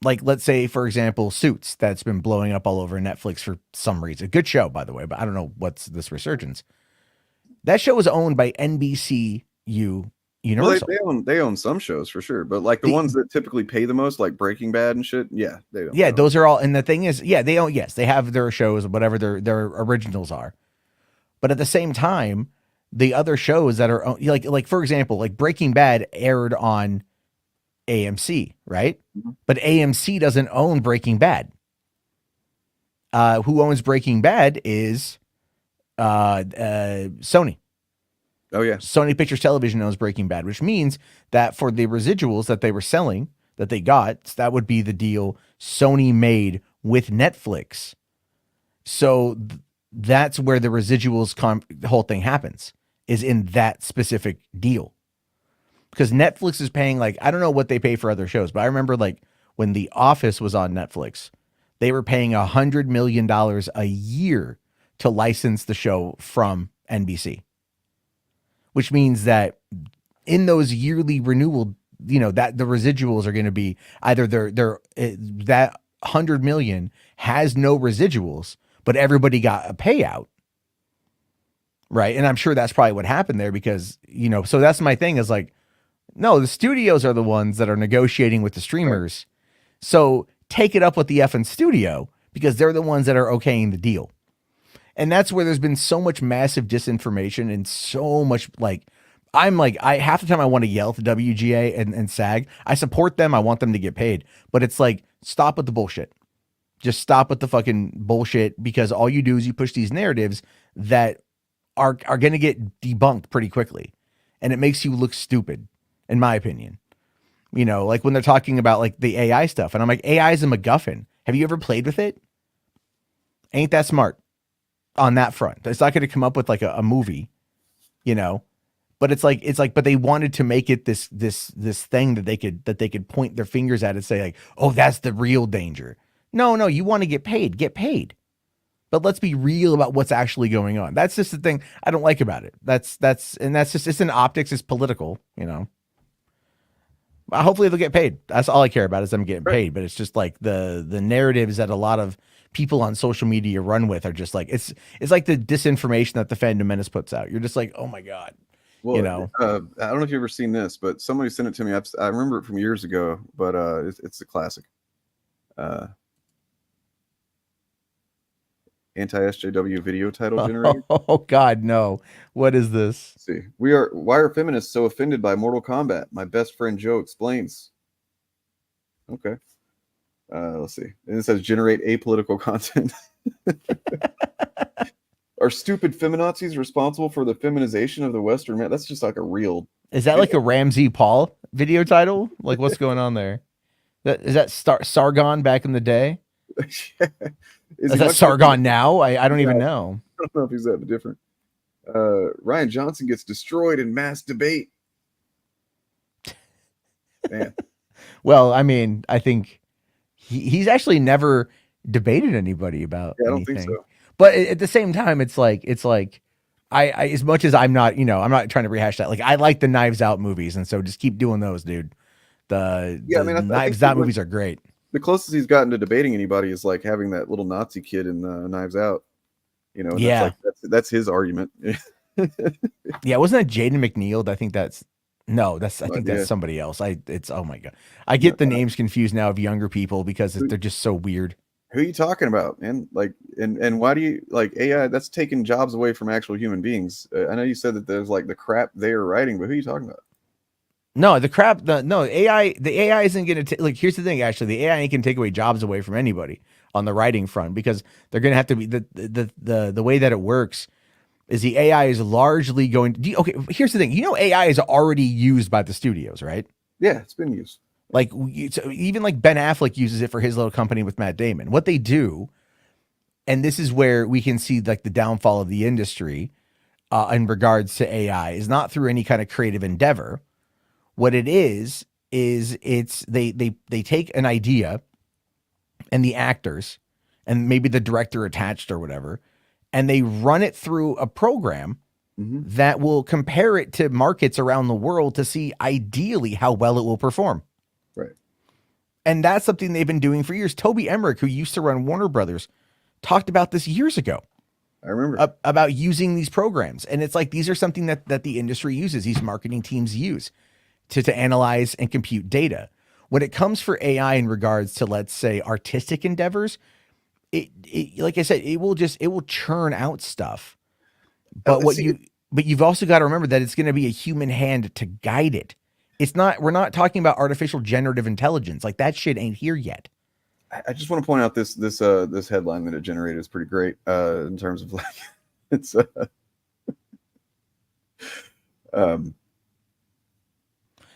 Like, let's say, for example, Suits, that's been blowing up all over Netflix for some reason. Good show, by the way, but I don't know what's this resurgence. That show is owned by NBC Universal. Well, they own some shows for sure, but like the ones that typically pay the most, like Breaking Bad and shit, they don't. Yeah, those are all. And the thing is, they own. Yes, they have their shows, whatever their originals are. But at the same time, the other shows that are like for example, like Breaking Bad aired on AMC, right? Mm-hmm. But AMC doesn't own Breaking Bad. Who owns Breaking Bad is Sony. Oh yeah. Sony Pictures Television owns Breaking Bad, which means that for the residuals that they were selling, that they got, that would be the deal Sony made with Netflix. So that's where the residuals the whole thing happens, is in that specific deal. Because Netflix is paying, like, I don't know what they pay for other shows, but I remember like when The Office was on Netflix, they were paying $100 million a year to license the show from NBC. Which means that in those yearly renewal, that the residuals are going to be either that 100 million has no residuals, but everybody got a payout. Right. And I'm sure that's probably what happened there because, so that's my thing is like, no, the studios are the ones that are negotiating with the streamers. Right. So take it up with the effing studio because they're the ones that are okaying the deal. And that's where there's been so much massive disinformation and so much half the time I want to yell at the WGA and SAG. I support them. I want them to get paid, but it's like, stop with the bullshit. Just stop with the fucking bullshit because all you do is you push these narratives that are going to get debunked pretty quickly. And it makes you look stupid, in my opinion. Like when they're talking about like the AI stuff and I'm like, AI is a MacGuffin. Have you ever played with it? Ain't that smart on that front. It's not going to come up with like a movie, but it's like, but they wanted to make it this thing that they could point their fingers at and say like, oh, that's the real danger. No, you want to get paid. But let's be real about what's actually going on. That's just the thing I don't like about it. That's just, it's an optics, it's political, Hopefully they'll get paid. That's all I care about is them getting paid. But it's just like the narratives that a lot of people on social media run with are just like, it's like the disinformation that the Fandom Menace puts out. You're just like, oh my God. Well, I don't know if you've ever seen this, but somebody sent it to me. I remember it from years ago, but it's a classic. Anti-SJW video title generator. Oh God, no! What is this? Let's see, why are feminists so offended by Mortal Kombat? My best friend Joe explains. Okay, let's see. And it says generate apolitical content. Are stupid feminazis responsible for the feminization of the Western man? That's just like a real. Is that like a Ramsey Paul video title? Like what's going on there? Is that Sargon back in the day? Is that Sargon now? I don't even know. I don't know if he's that different. Ryan Johnson gets destroyed in mass debate. Man. Well, I mean, I think he's actually never debated anybody about anything. I don't think so. But at the same time, it's like I as much as I'm not trying to rehash that. Like I like the Knives Out movies, and so just keep doing those, dude. The Knives Out movies are great. The closest he's gotten to debating anybody is like having that little Nazi kid in Knives Out. Yeah, that's his argument. Yeah, wasn't that Jaden McNeil? I think that's that's somebody else. Oh my God, I get the names confused now of younger people because they're just so weird. Who are you talking about, man? Like, and why do you like AI? That's taking jobs away from actual human beings. I know you said that there's like the crap they are writing, but who are you talking about? No, the AI isn't going to like. Here's the thing, actually, the AI ain't going to take away jobs away from anybody on the writing front because they're going to have to be the way that it works is the AI is largely going to. Okay, here's the thing. AI is already used by the studios, right? Yeah, it's been used. Like even like Ben Affleck uses it for his little company with Matt Damon. What they do, and this is where we can see like the downfall of the industry in regards to AI, is not through any kind of creative endeavor. What it is they take an idea and the actors and maybe the director attached or whatever, and they run it through a program that will compare it to markets around the world to see ideally how well it will perform. Right. And that's something they've been doing for years. Toby Emmerich, who used to run Warner Brothers, talked about this years ago. I remember about using these programs. And it's like, these are something that the industry uses, these marketing teams use to analyze and compute data. When it comes for AI in regards to, let's say, artistic endeavors, it like I said, it will churn out stuff. But you've also got to remember that it's going to be a human hand to guide it. We're not talking about artificial generative intelligence. Like that shit ain't here yet. I just want to point out this headline that it generated is pretty great in terms of like it's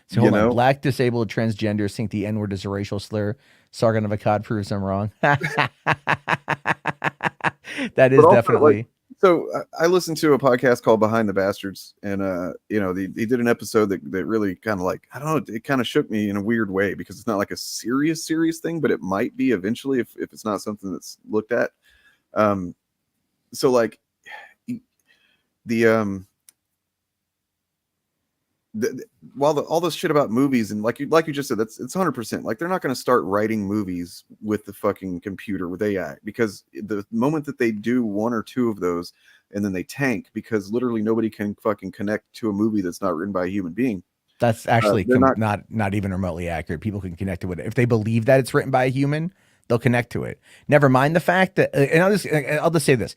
So hold on. Black, disabled, transgender think the N-word is a racial slur. Sargon of Akkad proves I'm wrong. That is definitely. So I listened to a podcast called Behind the Bastards, and they did an episode that really kind of like, I don't know, it kind of shook me in a weird way because it's not like a serious thing, but it might be eventually if it's not something that's looked at. So like the while all this shit about movies and like you just said, it's 100%. Like they're not going to start writing movies with the fucking computer with AI, because the moment that they do one or two of those and then they tank because literally nobody can fucking connect to a movie that's not written by a human being. That's actually they're not even remotely accurate. People can connect to it if they believe that it's written by a human. They'll connect to it. Never mind the fact that, and I'll just say this: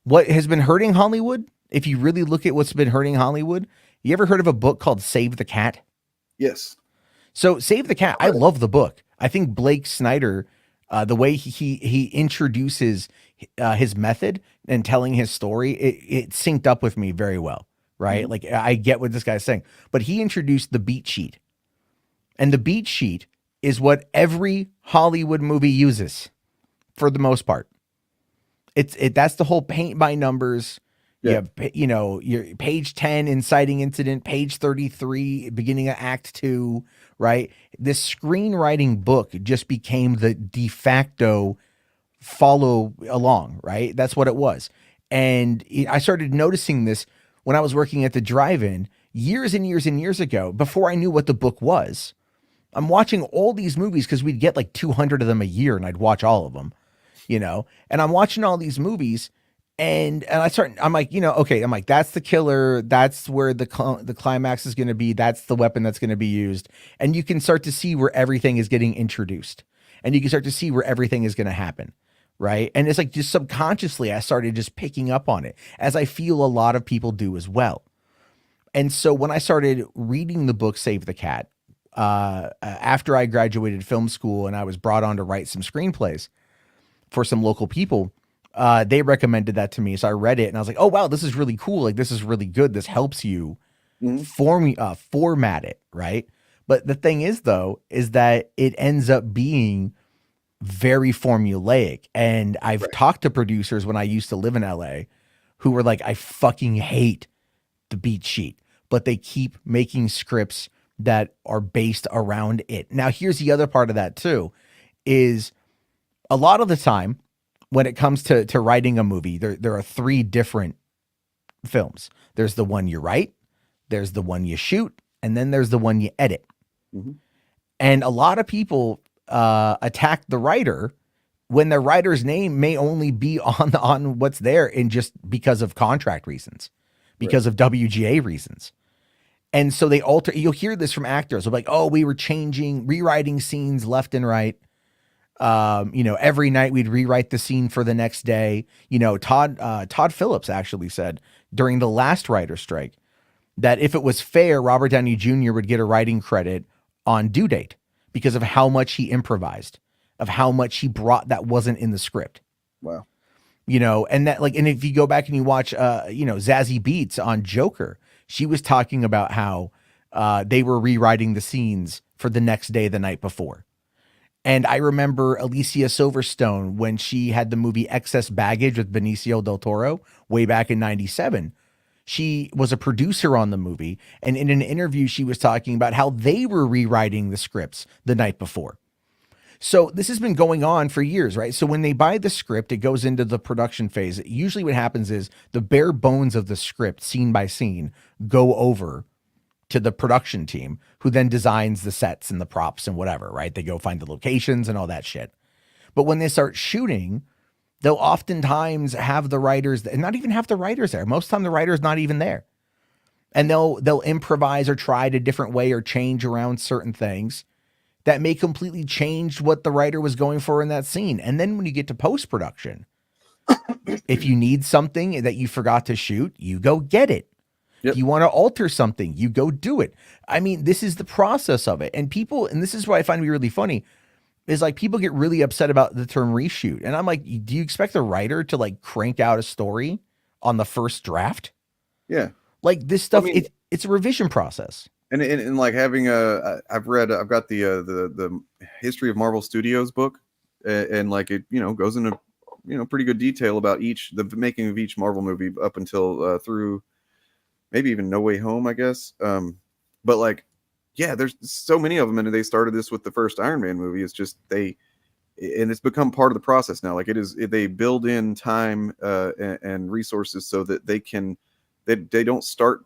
what has been hurting Hollywood? If you really look at what's been hurting Hollywood, you ever heard of a book called Save the Cat? Yes. So Save the Cat, I love the book. I think Blake Snyder, the way he introduces his method and telling his story, it synced up with me very well. Right? Like I get what this guy's saying, but he introduced the beat sheet, and the beat sheet is what every Hollywood movie uses for the most part. That's the whole paint by numbers. Yeah. You know, your page 10, inciting incident, page 33, beginning of act 2, right? This screenwriting book just became the de facto follow along, right? That's what it was. And I started noticing this when I was working at the drive-in years and years and years ago, before I knew what the book was. I'm watching all these movies because we'd get like 200 of them a year and I'd watch all of them, you know, and I'm watching all these movies and I'm like, you know, okay. I'm like, that's the killer. That's where the climax is going to be. That's the weapon that's going to be used. And you can start to see where everything is getting introduced, and you can start to see where everything is going to happen. Right. And it's like just subconsciously, I started just picking up on it, as I feel a lot of people do as well. And so when I started reading the book, Save the Cat, after I graduated film school and I was brought on to write some screenplays for some local people, they recommended that to me. So I read it and I was like, oh, wow, this is really cool. Like, this is really good. This helps you format it. Right. But the thing is, though, is that it ends up being very formulaic. And I've talked to producers when I used to live in LA who were like, I fucking hate the beat sheet, but they keep making scripts that are based around it. Now, here's the other part of that too, is a lot of the time when it comes to writing a movie, there are 3 different films. There's the one you write, there's the one you shoot, and then there's the one you edit. And a lot of people attack the writer when the writer's name may only be on what's there, and just because of contract reasons, because of WGA reasons. And so they alter, you'll hear this from actors. They're like, oh, we were rewriting scenes left and right. You know, every night we'd rewrite the scene for the next day. You know, Todd Phillips actually said during the last writer strike that if it was fair, Robert Downey Jr. would get a writing credit on due date, because of how much he improvised, of how much he brought that wasn't in the script. Wow. You know, and that, like, and if you go back and you watch, you know, Zazie Beetz on Joker, she was talking about how they were rewriting the scenes for the next day, the night before. And I remember Alicia Silverstone, when she had the movie Excess Baggage with Benicio del Toro way back in 97, she was a producer on the movie. And in an interview, she was talking about how they were rewriting the scripts the night before. So this has been going on for years, right? So when they buy the script, it goes into the production phase. Usually what happens is the bare bones of the script, scene by scene, go over to the production team, who then designs the sets and the props and whatever, right? They go find the locations and all that shit. But when they start shooting, they'll oftentimes have the writers, and not even have the writers there. Most of the time the writer's not even there. And they'll improvise or try it a different way or change around certain things that may completely change what the writer was going for in that scene. And then when you get to post-production, if you need something that you forgot to shoot, you go get it. Yep. If you want to alter something, you go do it. I mean, this is the process of it. And people, and this is what I find to be really funny, is like people get really upset about the term reshoot. And I'm like, do you expect the writer to like crank out a story on the first draft? Yeah. Like this stuff, I mean, it's a revision process. And like having I've got the history of Marvel Studios book, and like it, you know, goes into, you know, pretty good detail about the making of each Marvel movie up until through maybe even No Way Home, I guess. But like, yeah, there's so many of them, and they started this with the first Iron Man movie. It's just and it's become part of the process now. Like they build in time and resources so that they don't start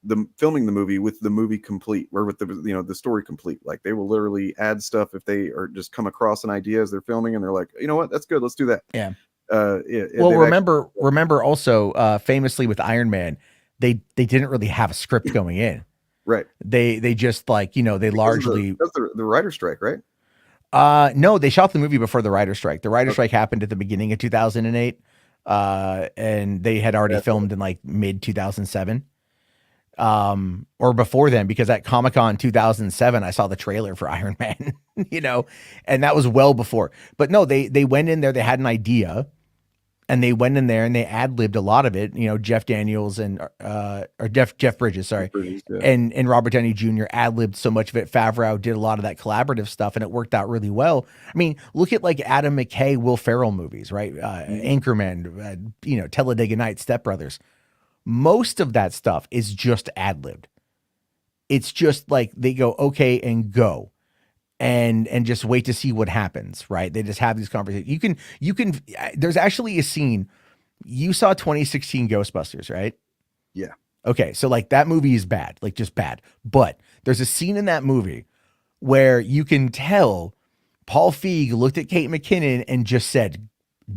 the filming the movie with the movie complete, or with the the story complete. Like they will literally add stuff if they are just come across an idea as they're filming, and they're like, you know what, that's good, let's do that. Yeah. Yeah. Well, remember also famously with Iron Man, they didn't really have a script going in. Right. They just like they largely that's the writer strike, right? No, they shot the movie before the writer strike. The writer strike happened at the beginning of 2008. And they had already filmed in like mid 2007. Or before then, because at Comic-Con 2007, I saw the trailer for Iron Man, and that was well before. But no, they went in there, they had an idea, and they went in there and they ad-libbed a lot of it. Jeff Daniels and or Jeff Bridges, sorry, and Robert Downey Jr. ad-libbed so much of it. Favreau did a lot of that collaborative stuff, and it worked out really well. I mean, look at like Adam McKay, Will Ferrell movies, right? Anchorman, Talladega Nights, Step Brothers. Most of that stuff is just ad-libbed. It's just like they go, okay, and go. And just wait to see what happens, right? They just have these conversations. You can, there's actually a scene. You saw 2016 Ghostbusters, right? Yeah. Okay. So like that movie is bad, like just bad. But there's a scene in that movie where you can tell Paul Feig looked at Kate McKinnon and just said,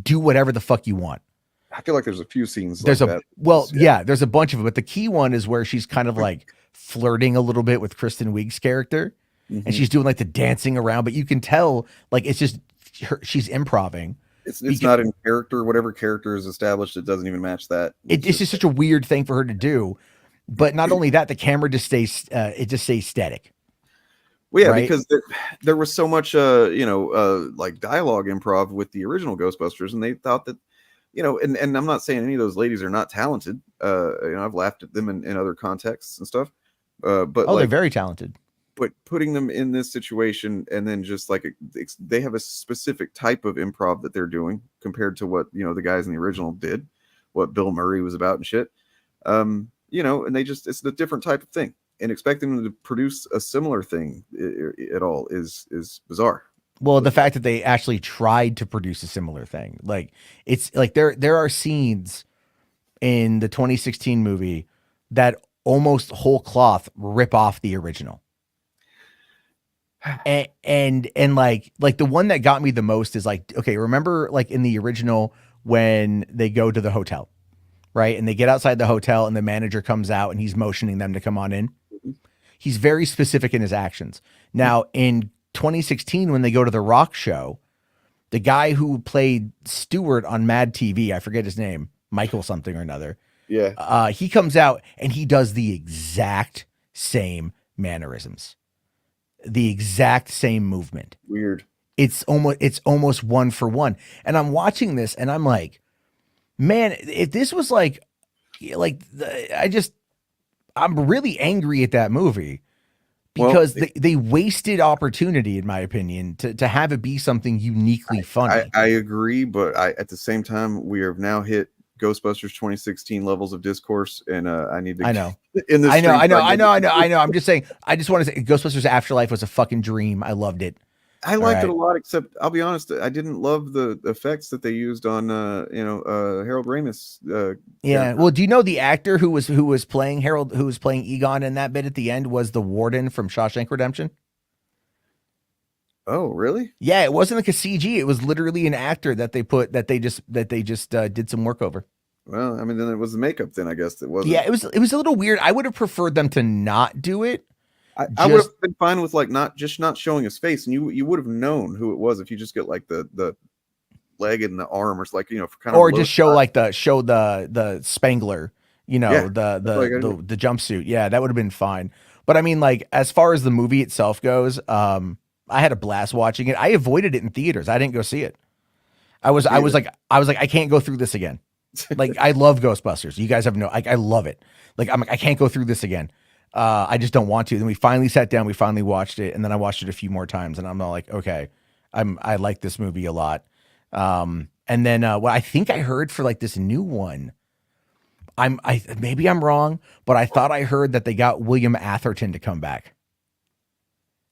do whatever the fuck you want. I feel like there's a few scenes there's like a, that. Well, yeah, there's a bunch of them, but the key one is where she's kind of like flirting a little bit with Kristen Wiig's character. And she's doing like the dancing around, but you can tell like it's just she's improving. It's not in character. Whatever character is established, it doesn't even match that. It's just such a weird thing for her to do. But not only that, the camera just stays static. Well, yeah, right? because there was so much like dialogue improv with the original Ghostbusters, and they thought that and I'm not saying any of those ladies are not talented. I've laughed at them in other contexts and stuff. But they're very talented. But putting them in this situation, and then just like they have a specific type of improv that they're doing compared to what the guys in the original did, what Bill Murray was about and shit. And they just it's a different type of thing, and expecting them to produce a similar thing at all is bizarre. Well, the fact that they actually tried to produce a similar thing, like it's like there are scenes in the 2016 movie that almost whole cloth rip off the original. And like the one that got me the most is like, okay, remember like in the original when they go to the hotel, right? And they get outside the hotel and the manager comes out and he's motioning them to come on in. He's very specific in his actions. Now in 2016, when they go to the rock show, the guy who played Stewart on Mad TV, I forget his name, Michael something or another. Yeah. He comes out and he does the exact same mannerisms. The exact same movement. Weird. It's almost one for one. And I'm watching this and I'm like, man, if this was I'm really angry at that movie because they wasted opportunity, in my opinion, to have it be something uniquely funny. I agree, but at the same time, we have now hit Ghostbusters 2016 levels of discourse, and I need to. I know. In this, I know. I'm just saying. I just want to say, Ghostbusters Afterlife was a fucking dream. I loved it. I liked it a lot, except I'll be honest, I didn't love the effects that they used on Harold Ramis. Yeah. Well, do you know the actor who was playing Harold, who was playing Egon in that bit at the end, was the warden from Shawshank Redemption? Oh, really? Yeah, it wasn't like a CG. It was literally an actor that they just did some work over. Well, I mean, then it was the makeup. Then I guess it wasn't. Yeah, it was a little weird. I would have preferred them to not do it. I would have been fine with like not showing his face, and you would have known who it was if you just get like the leg and the arm, or it's like kind of, or just show the Spangler, the jumpsuit. Yeah, that would have been fine. But I mean, like as far as the movie itself goes, I had a blast watching it. I avoided it in theaters. I didn't go see it. I was like, I can't go through this again. Like I love Ghostbusters. You guys have I love it. Like I'm like, I can't go through this again. I just don't want to. Then we finally sat down, we finally watched it, and then I watched it a few more times, and I'm all like, okay, I like this movie a lot. And then what I think I heard for like this new one, maybe I'm wrong, but I thought I heard that they got William Atherton to come back.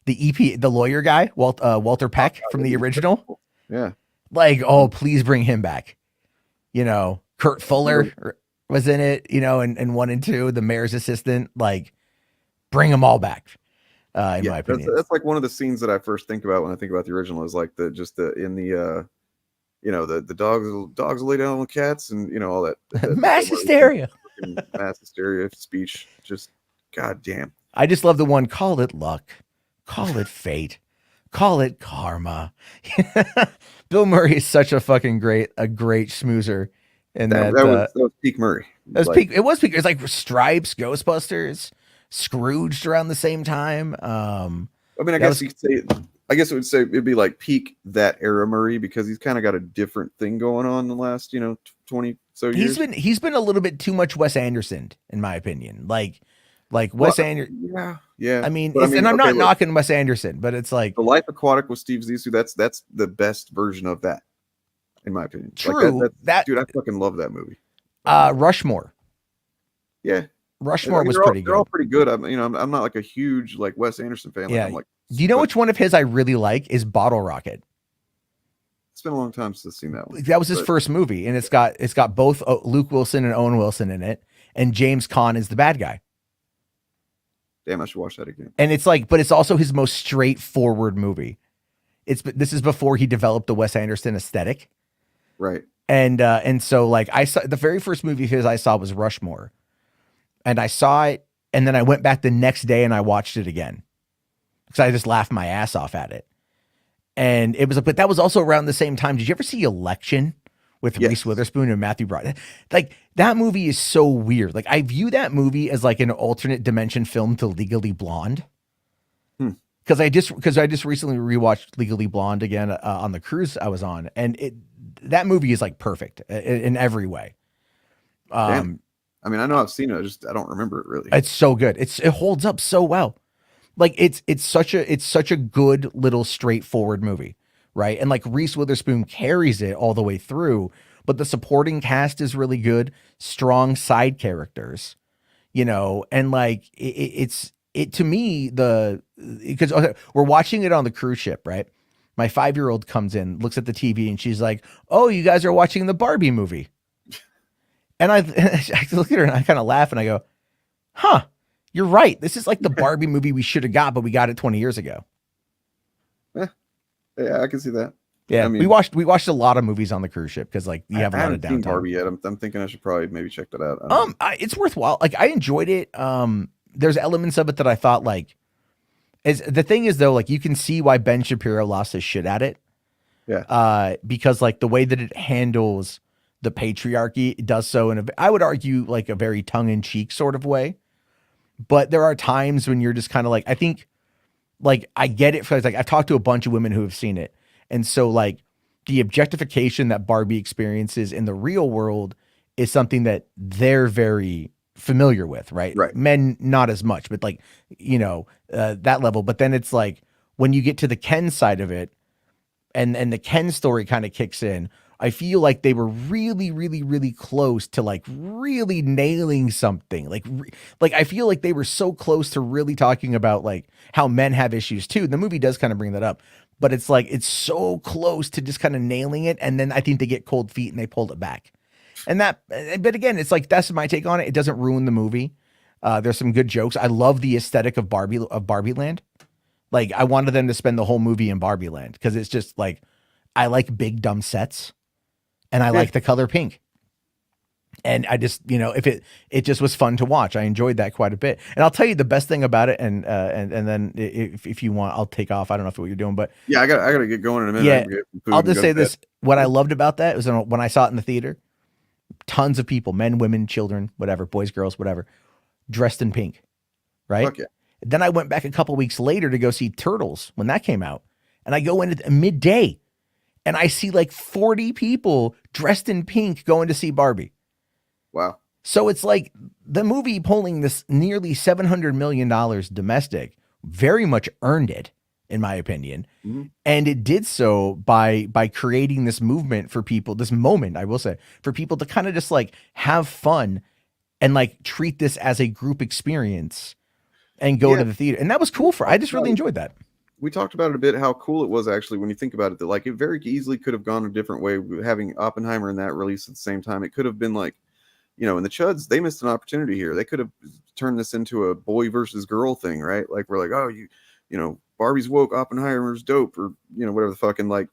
The lawyer guy, Walter Peck from the original. Yeah. Like, oh, please bring him back. Kurt Fuller. was in it, you know, and 1 and 2, the mayor's assistant, like bring them all back. In my opinion, that's like one of the scenes that I first think about when I think about the original is like the you know, the dogs lay down with cats and you know all that mass hysteria, mass hysteria speech. Just goddamn. I just love the one. Call it luck, call it fate, call it karma. Bill Murray is such a fucking great schmoozer. And that was peak Murray. That was peak. It was peak. It's like Stripes, Ghostbusters, Scrooged around the same time. I mean, I guess you could say. I guess it would say it'd be like peak that era Murray because he's kind of got a different thing going on in the last 20 so years. He's been a little bit too much Wes Anderson in my opinion. Like Wes Anderson. Yeah. I mean, and I'm not knocking Wes Anderson, but it's like The Life Aquatic with Steve Zissou. That's the best version of that, in my opinion. True. Like dude, I fucking love that movie. Rushmore. Yeah. Rushmore was pretty good. They're all pretty good. I'm not like a huge like Wes Anderson fan. Yeah. I'm like, do you know which one of his I really like is Bottle Rocket? It's been a long time since I've seen that one. That was his first movie, and it's got both Luke Wilson and Owen Wilson in it, and James Caan is the bad guy. Damn, I should watch that again. And it's like, but it's also his most straightforward movie. This is before he developed the Wes Anderson aesthetic, right? And so like I saw the very first movie of his I saw was Rushmore, and I saw it, and then I went back the next day and I watched it again because I just laughed my ass off at it. And it was, but that was also around the same time. Did you ever see Election with Reese Witherspoon and Matthew Broderick? Like that movie is so weird. Like I view that movie as like an alternate dimension film to Legally Blonde. Because I just recently rewatched Legally Blonde again on the cruise I was on, and that movie is like perfect in every way. I mean, I know I've seen it, I don't remember it really. It's so good. It holds up so well. Like it's such a good little straightforward movie, right? And like Reese Witherspoon carries it all the way through, but the supporting cast is really good, strong side characters, you know, and like it's to me because we're watching it on the cruise ship, right? My 5-year-old comes in, looks at the TV, and she's like, "Oh, you guys are watching the Barbie movie." And I look at her and I kind of laugh and I go, "Huh. You're right. This is like the Barbie movie we should have got, but we got it 20 years ago." Yeah, I can see that. Yeah, I mean, we watched a lot of movies on the cruise ship because like you have a lot of downtime. Seen Barbie yet? I'm thinking I should probably maybe check that out. It's worthwhile. Like I enjoyed it. There's elements of it that I thought like the thing is though, like you can see why Ben Shapiro lost his shit at it. Yeah. Because like the way that it handles the patriarchy, it does so in I would argue like a very tongue-in-cheek sort of way. But there are times when you're just kind of like, I think, like, I get it. Because like I've talked to a bunch of women who have seen it. And so like the objectification that Barbie experiences in the real world is something that they're very familiar with, right? Right. Men, not as much, but like, you know, that level. But then it's like when you get to the Ken side of it and the Ken story kind of kicks in, I feel like they were really, really, really close to like really nailing something. Like I feel like they were so close to really talking about like how men have issues too. The movie does kind of bring that up, but it's like, it's so close to just kind of nailing it. And then I think they get cold feet and they pulled it back. But again, it's like, that's my take on it. It doesn't ruin the movie. There's some good jokes. I love the aesthetic of Barbie Land. Like I wanted them to spend the whole movie in Barbie Land because it's just like, I like big dumb sets. And I like the color pink. And I just, you know, it just was fun to watch. I enjoyed that quite a bit. And I'll tell you the best thing about it. And then if you want, I'll take off. I don't know what you're doing, but yeah, I gotta get going in a minute. Yeah, I'll just say this. What I loved about that was when I saw it in the theater, tons of people, men, women, children, whatever, boys, girls, whatever, dressed in pink. Right. Fuck yeah. Then I went back a couple weeks later to go see Turtles when that came out. And I go in at midday. And I see like 40 people dressed in pink going to see Barbie. Wow. So it's like the movie pulling this nearly $700 million domestic very much earned it, in my opinion. Mm-hmm. And it did so by creating this movement for people, this moment, I will say, for people to kind of just like have fun and like treat this as a group experience and go to the theater. And that was cool I just really enjoyed that. We talked about it a bit, how cool it was actually when you think about it, that like it very easily could have gone a different way, having Oppenheimer and that release at the same time. It could have been like you know, and the Chuds, they missed an opportunity here. They could have turned this into a boy versus girl thing, right? Like we're like, oh, you know, Barbie's woke, Oppenheimer's dope, or you know, whatever the fucking like.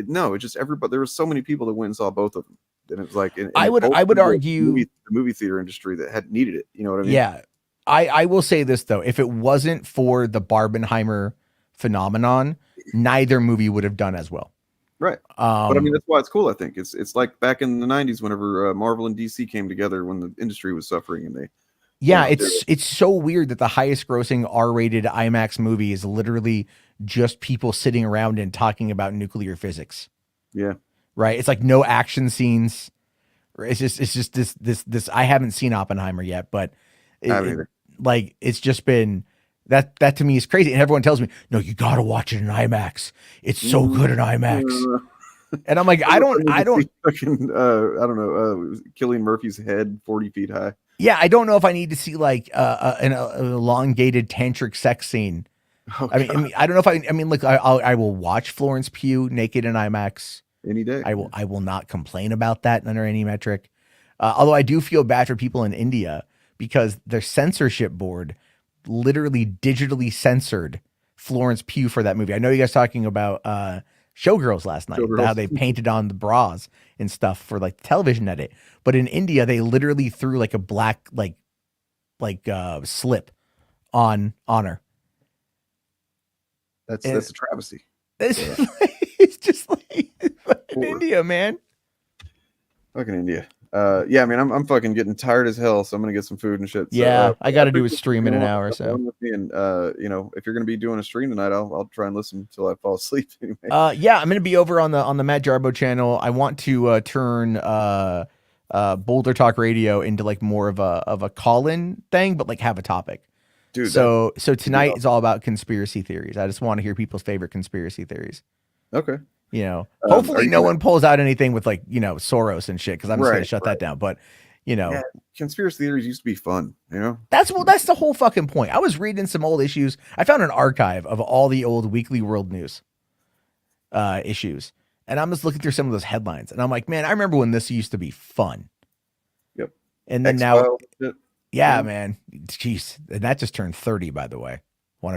No, it just everybody. There were so many people that went and saw both of them. And it was like, I would argue the movie theater industry that had needed it. You know what I mean? Yeah. I will say this though, if it wasn't for the Barbenheimer phenomenon, neither movie would have done as well. Right. But I mean, that's why it's cool. I think it's like back in the 90s, whenever Marvel and DC came together when the industry was suffering, and they. Yeah, it's so weird that the highest grossing R-rated IMAX movie is literally just people sitting around and talking about nuclear physics. Yeah. Right. It's like no action scenes. It's just this. I haven't seen Oppenheimer yet, but like it's just been that to me is crazy. And everyone tells me, no, you got to watch it in IMAX. It's so good in IMAX. And I'm like, I don't fucking, I don't know, Cillian Murphy's head 40 feet high. Yeah. I don't know if I need to see like an elongated tantric sex scene. Oh, I mean, I don't know if I mean, look, I will watch Florence Pugh naked in IMAX any day. I will not complain about that under any metric. Although I do feel bad for people in India because their censorship board literally digitally censored Florence Pugh for that movie. I know you guys talking about Showgirls last night, how they painted on the bras and stuff for like the television edit. But in India, they literally threw like a black slip on her. That's a travesty. It's just like fucking India, man. Fucking India. Yeah, I mean, I'm fucking getting tired as hell, so I'm gonna get some food and shit. So, yeah, I got to do a stream in an hour or so. With me and you know, if you're gonna be doing a stream tonight, I'll try and listen until I fall asleep. Anyway. Yeah, I'm gonna be over on the Matt Jarbo channel. I want to turn Boulder Talk Radio into like more of a call-in thing, but like have a topic. Dude, so tonight is all about conspiracy theories. I just want to hear people's favorite conspiracy theories. Okay. You know, hopefully no one pulls out anything with like, you know, Soros and shit, because I'm just gonna shut that down. But you know, conspiracy theories used to be fun, you know? That's the whole fucking point. I was reading some old issues. I found an archive of all the old Weekly World News issues. And I'm just looking through some of those headlines. And I'm like, man, I remember when this used to be fun. Yep. And then now, yeah, man. Jeez. And that just turned 30, by the way.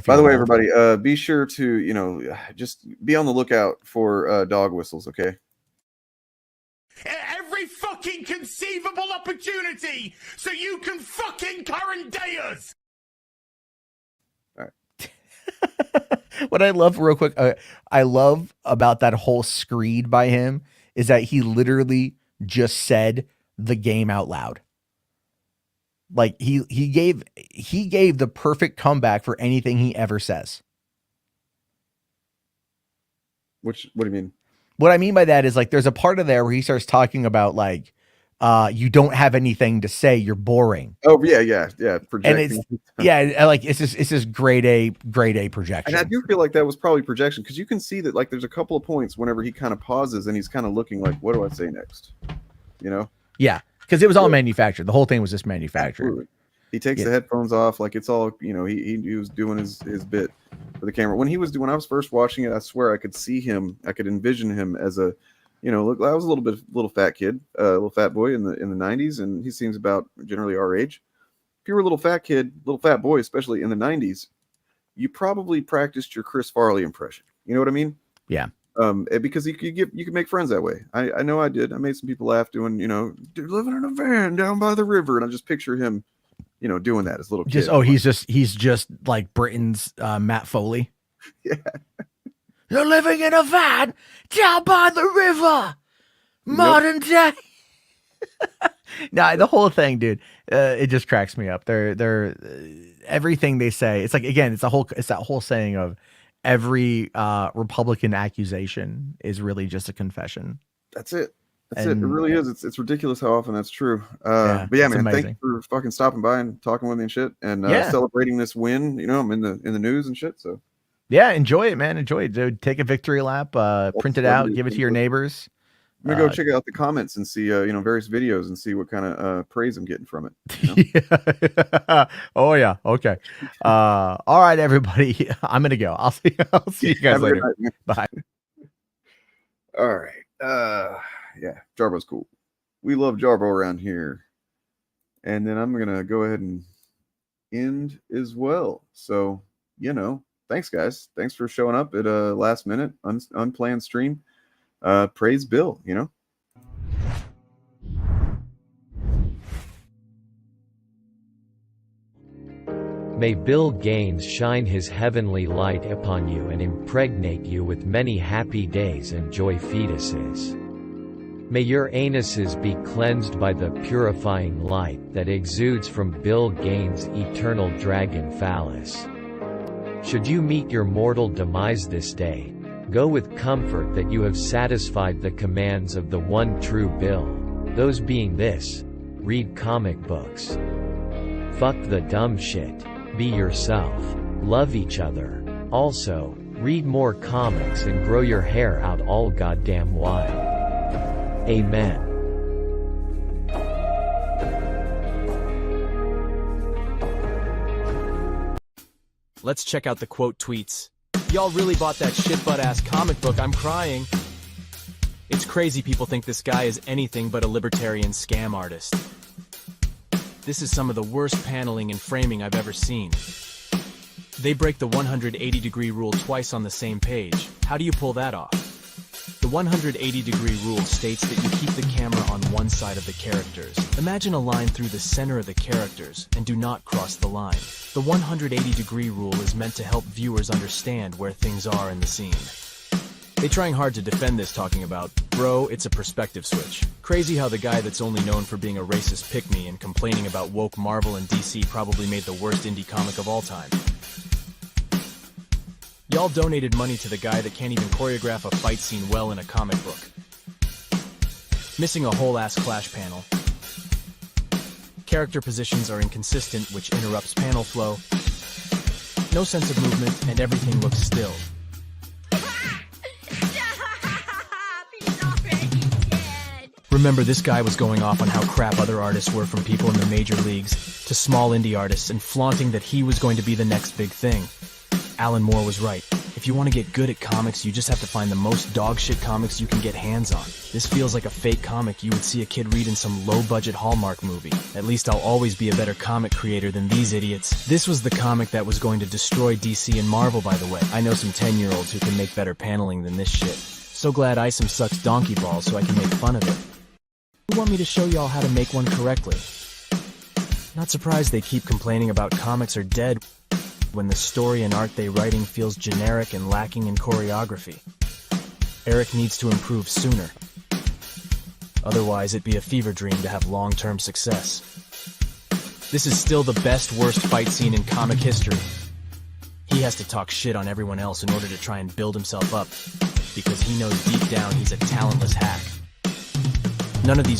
By the way, everybody, be sure to, you know, just be on the lookout for dog whistles, okay? Every fucking conceivable opportunity so you can fucking current day us. All right. What I love real quick, I love about that whole screed by him is that he literally just said the game out loud. Like he gave the perfect comeback for anything he ever says. What do you mean? What I mean by that is like there's a part of there where he starts talking about like you don't have anything to say, you're boring. Oh yeah. Projecting. And it's like it's just grade A projection. And I do feel like that was probably projection because you can see that like there's a couple of points whenever he kind of pauses and he's kind of looking like, what do I say next? You know? Yeah. Because it was all manufactured. The whole thing was just manufactured. Absolutely. He takes the headphones off, like it's all, you know, he was doing his bit for the camera. When I was first watching it, I swear I could see him, I could envision him as a, you know, look, I was a little fat kid, little fat boy in the 90s, and he seems about generally our age. If you were a little fat kid, little fat boy, especially in the 90s, you probably practiced your Chris Farley impression. You know what I mean? Yeah. Because you could make friends that way. I know I did. I made some people laugh doing, you know, living in a van down by the river, and I just picture him, you know, doing that as a little kid. He's just like Britain's Matt Foley. Yeah. You're living in a van down by the river. Modern day. Nah, the whole thing, dude. It just cracks me up. They're everything they say. It's like, again, it's that whole saying of every Republican accusation is really just a confession. That's it. It really is. It's ridiculous how often that's true. But yeah, man, thank you for fucking stopping by and talking with me and shit, and celebrating this win. You know, I'm in the news and shit. So yeah, enjoy it, man. Enjoy it, dude. Take a victory lap, print it out, give it to your neighbors. I'm gonna go check out the comments and see, you know, various videos and see what kind of praise I'm getting from it. You know? Yeah. Oh yeah. Okay. All right, everybody. I'm gonna go. I'll see you guys later. Night, bye. All right. Yeah, Jarbo's cool. We love Jarbo around here. And then I'm going to go ahead and end as well. So, thanks, guys. Thanks for showing up at a last minute unplanned stream. Praise Bill, May Bill Gaines shine his heavenly light upon you and impregnate you with many happy days and joy fetuses. May your anuses be cleansed by the purifying light that exudes from Bill Gaines' eternal dragon phallus. Should you meet your mortal demise this day, go with comfort that you have satisfied the commands of the one true Bill, those being this: read comic books. Fuck the dumb shit. Be yourself. Love each other. Also, read more comics and grow your hair out all goddamn wild. Amen. Let's check out the quote tweets. Y'all really bought that shit butt ass comic book, I'm crying. It's crazy people think this guy is anything but a libertarian scam artist. This is some of the worst paneling and framing I've ever seen. They break the 180-degree rule twice on the same page. How do you pull that off? The 180-degree rule states that you keep the camera on one side of the characters. Imagine a line through the center of the characters, and do not cross the line. The 180-degree rule is meant to help viewers understand where things are in the scene. They trying hard to defend this, talking about, bro, it's a perspective switch. Crazy how the guy that's only known for being a racist pick-me and complaining about woke Marvel and DC probably made the worst indie comic of all time. Y'all donated money to the guy that can't even choreograph a fight scene well in a comic book. Missing a whole ass Clash panel. Character positions are inconsistent, which interrupts panel flow. No sense of movement, and everything looks still. Remember, this guy was going off on how crap other artists were, from people in the major leagues to small indie artists, and flaunting that he was going to be the next big thing. Alan Moore was right. If you want to get good at comics, you just have to find the most dogshit comics you can get hands on. This feels like a fake comic you would see a kid read in some low-budget Hallmark movie. At least I'll always be a better comic creator than these idiots. This was the comic that was going to destroy DC and Marvel, by the way. I know some 10-year-olds who can make better paneling than this shit. So glad Isom sucks donkey balls so I can make fun of it. Who want me to show y'all how to make one correctly? Not surprised they keep complaining about comics are dead when the story and art they writing feels generic and lacking in choreography. Eric needs to improve sooner. Otherwise, it'd be a fever dream to have long-term success. This is still the best worst fight scene in comic history. He has to talk shit on everyone else in order to try and build himself up, because he knows deep down he's a talentless hack. None of these